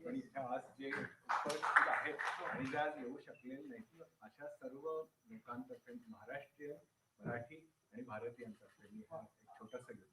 पण इथे आज जे उपस्थित आहेत आणि जे आज येऊ शकलेले नाहीत अशा सर्व लोकांतर्फे महाराष्ट्रीयन, मराठी आणि भारतीयांतर्फे मी हा एक छोटासा gift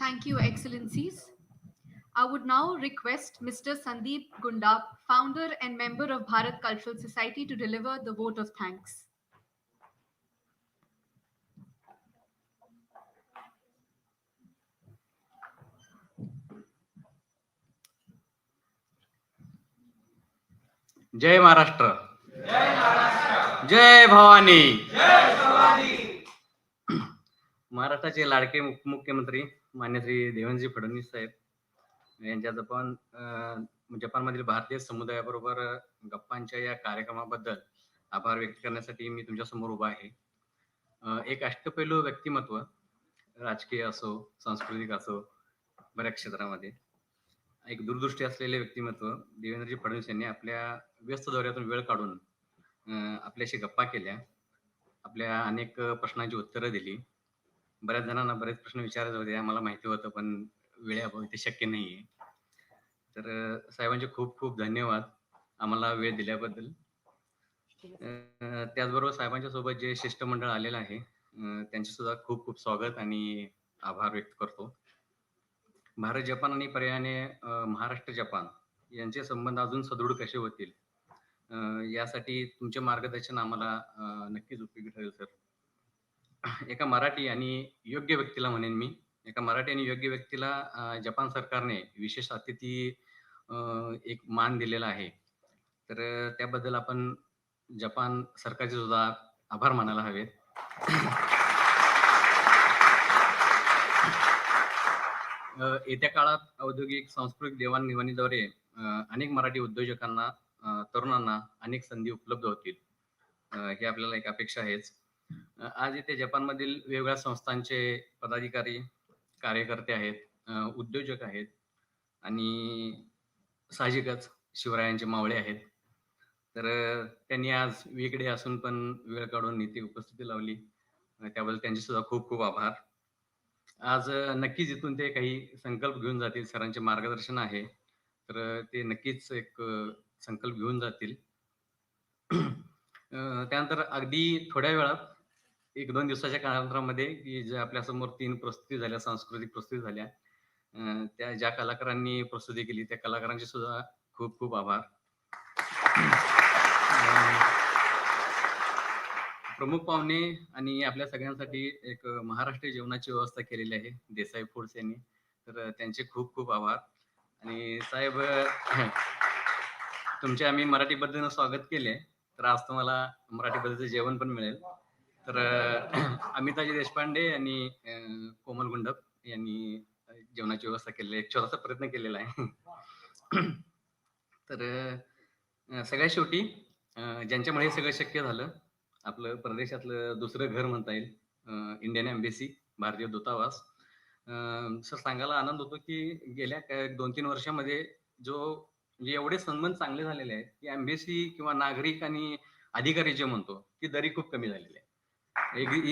Thank you, Excellencies. I would now request Mr. Sandeep Gundab, founder and member of Bharat Cultural Society, to deliver the vote of thanks.
जय महाराष्ट्र, जय भवानी. महाराष्ट्राचे लाडके मुख्यमंत्री मान्य श्री देवेंद्रजी फडणवीस साहेब यांच्या जपानमधील भारतीय समुदायाबरोबर गप्पांच्या या कार्यक्रमाबद्दल आभार व्यक्त करण्यासाठी मी तुमच्यासमोर उभा आहे. एक अष्टपैलू व्यक्तिमत्व, राजकीय असो, सांस्कृतिक असो, बऱ्याच क्षेत्रामध्ये एक दूरदृष्टी असलेले व्यक्तिमत्व देवेंद्रजी फडणवीस यांनी आपल्या व्यस्त दौऱ्यातून वेळ काढून आपल्याशी गप्पा केल्या, आपल्या अनेक प्रश्नांची उत्तरं दिली. बऱ्याच जणांना बरेच प्रश्न विचारायचे होते, आम्हाला माहिती होतं, पण वेळेअभावी ते शक्य नाहीये. तर साहेबांचे खूप खूप धन्यवाद आम्हाला वेळ दिल्याबद्दल. त्याचबरोबर साहेबांच्या सोबत जे शिष्टमंडळ आलेलं आहे त्यांचे सुद्धा खूप खूप स्वागत आणि आभार व्यक्त करतो. भारत जपान आणि पर्यायाने महाराष्ट्र जपान यांचे संबंध अजून सदृढ कसे होतील यासाठी तुमचे मार्गदर्शन आम्हाला नक्कीच उपयोगी ठरेल सर. एका मराठी आणि योग्य व्यक्तीला म्हणेन मी, एका मराठी आणि योग्य व्यक्तीला जपान सरकारने विशेष अतिथी एक मान दिलेला आहे. तर त्याबद्दल आपण जपान सरकारचे सुद्धा आभार मानायला हवेत. येत्या काळात औद्योगिक सांस्कृतिक देवाणघेवाणीद्वारे अनेक मराठी उद्योजकांना, तरुणांना अनेक संधी उपलब्ध होतील, ही आपल्याला एक अपेक्षा आहेच. आज इथे जपानमधील वेगवेगळ्या संस्थांचे पदाधिकारी, कार्यकर्ते आहेत, उद्योजक आहेत आणि साहजिकच शिवरायांचे मावळे आहेत. तर त्यांनी आज वेगळे असून पण वेळ काढून इथे उपस्थिती लावली, त्याबद्दल त्यांचे सुद्धा खूप खूप आभार. आज नक्कीच इथून ते काही संकल्प घेऊन जातील, सरांचे मार्गदर्शन आहे तर ते नक्कीच एक संकल्प घेऊन जातील. त्यानंतर अगदी थोड्या वेळात 1-2 दिवसाच्या कालांतरामध्ये की जे आपल्या समोर 3 प्रस्तुती झाल्या, सांस्कृतिक प्रस्तुती झाल्या, त्या ज्या कलाकारांनी प्रस्तुती केली त्या कलाकारांचे सुद्धा खूप खूप आभार.
प्रमुख पाहुणे आणि आपल्या सगळ्यांसाठी एक महाराष्ट्रीय जेवणाची व्यवस्था केलेली आहे देसाई फूड्स यांनी, तर त्यांचे खूप खूप आभार. आणि साहेब तुमचे आम्ही मराठी पद्धतीनं स्वागत केले, तर आज तुम्हाला मराठी पद्धतीचं जेवण पण मिळेल. तर अमिताजी देशपांडे आणि कोमल गुंडप यांनी जेवणाची व्यवस्था केलेली आहे, एक छोटासा प्रयत्न केलेला आहे. तर सगळ्यात शेवटी ज्यांच्यामुळे हे सगळं शक्य झालं, आपलं प्रदेशातलं दुसरं घर म्हणता येईल, इंडियन एम्बेसी, भारतीय दूतावास. सर सांगायला आनंद होतो की गेल्या 2-3 वर्षामध्ये म्हणजे एवढे संबंध चांगले झालेले आहेत की एम्बेसी किंवा नागरिक आणि अधिकारी जे म्हणतो ती दरी खूप कमी झालेली आहे,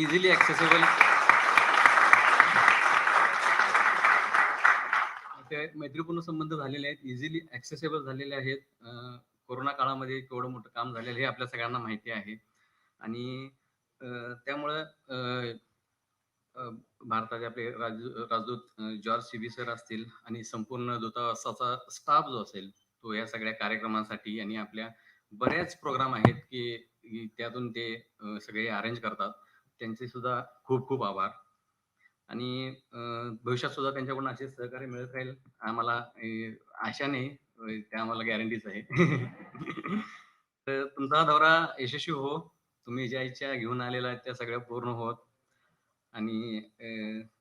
इझिली ऍक्सेसेबल. ते मैत्रीपूर्ण संबंध झालेले आहेत, इझिली ऍक्सेसेबल झालेले आहेत. कोरोना काळामध्ये केवढं मोठं काम झालेलं हे आपल्या सगळ्यांना माहिती आहे. आणि त्यामुळं भारताचे आपले राजदूत जॉर्ज सीबी सर असतील आणि संपूर्ण दूतावासाचा स्टाफ जो असेल तो या सगळ्या कार्यक्रमांसाठी आणि आपल्या बऱ्याच प्रोग्राम आहेत की त्यातून ते सगळे अरेंज करतात, त्यांचे सुद्धा खूप खूप आभार. आणि भविष्यात सुद्धा त्यांच्याकडून असे सहकार्य मिळत राहील आम्हाला, आशा नाही, ते आम्हाला गॅरंटीच आहे. तर तुमचा दौरा यशस्वी हो, तुम्ही ज्या इच्छा घेऊन आलेला आहेत त्या सगळ्या पूर्ण होत. आणि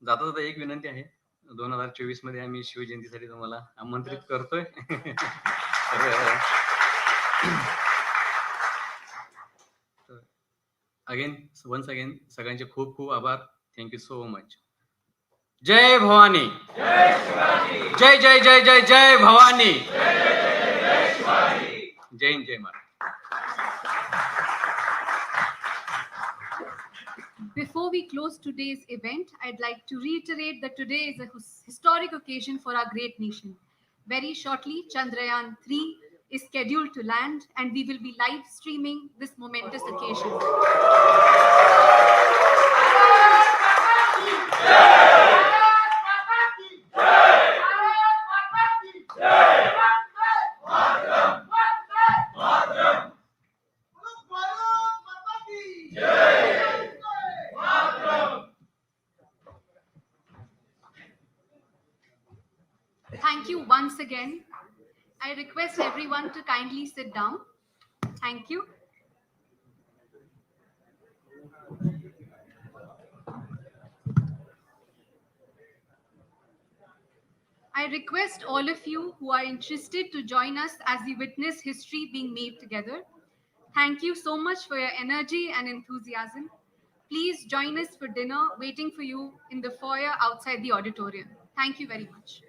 जाता जाता एक विनंती आहे, 2024 मध्ये आम्ही शिवजयंतीसाठी तुम्हाला आमंत्रित करतोय. वन्स अगेन सगळ्यांचे खूप खूप आभार. Thank you so much. जय भवानी, जय जय जय जय जय भवानी, जय हिंद, जय Maharashtra.
Before we close today's event, I'd like to reiterate that today is a historic occasion for our great nation. Very shortly, Chandrayaan 3 is scheduled to land, and we will be live streaming this momentous occasion. Thank you once again. I request everyone to kindly sit down. Thank you. I request all of you who are interested to join us as we witness history being made together. Thank you so much for your energy and enthusiasm. Please join us for dinner waiting for you in the foyer outside the auditorium. Thank you very much.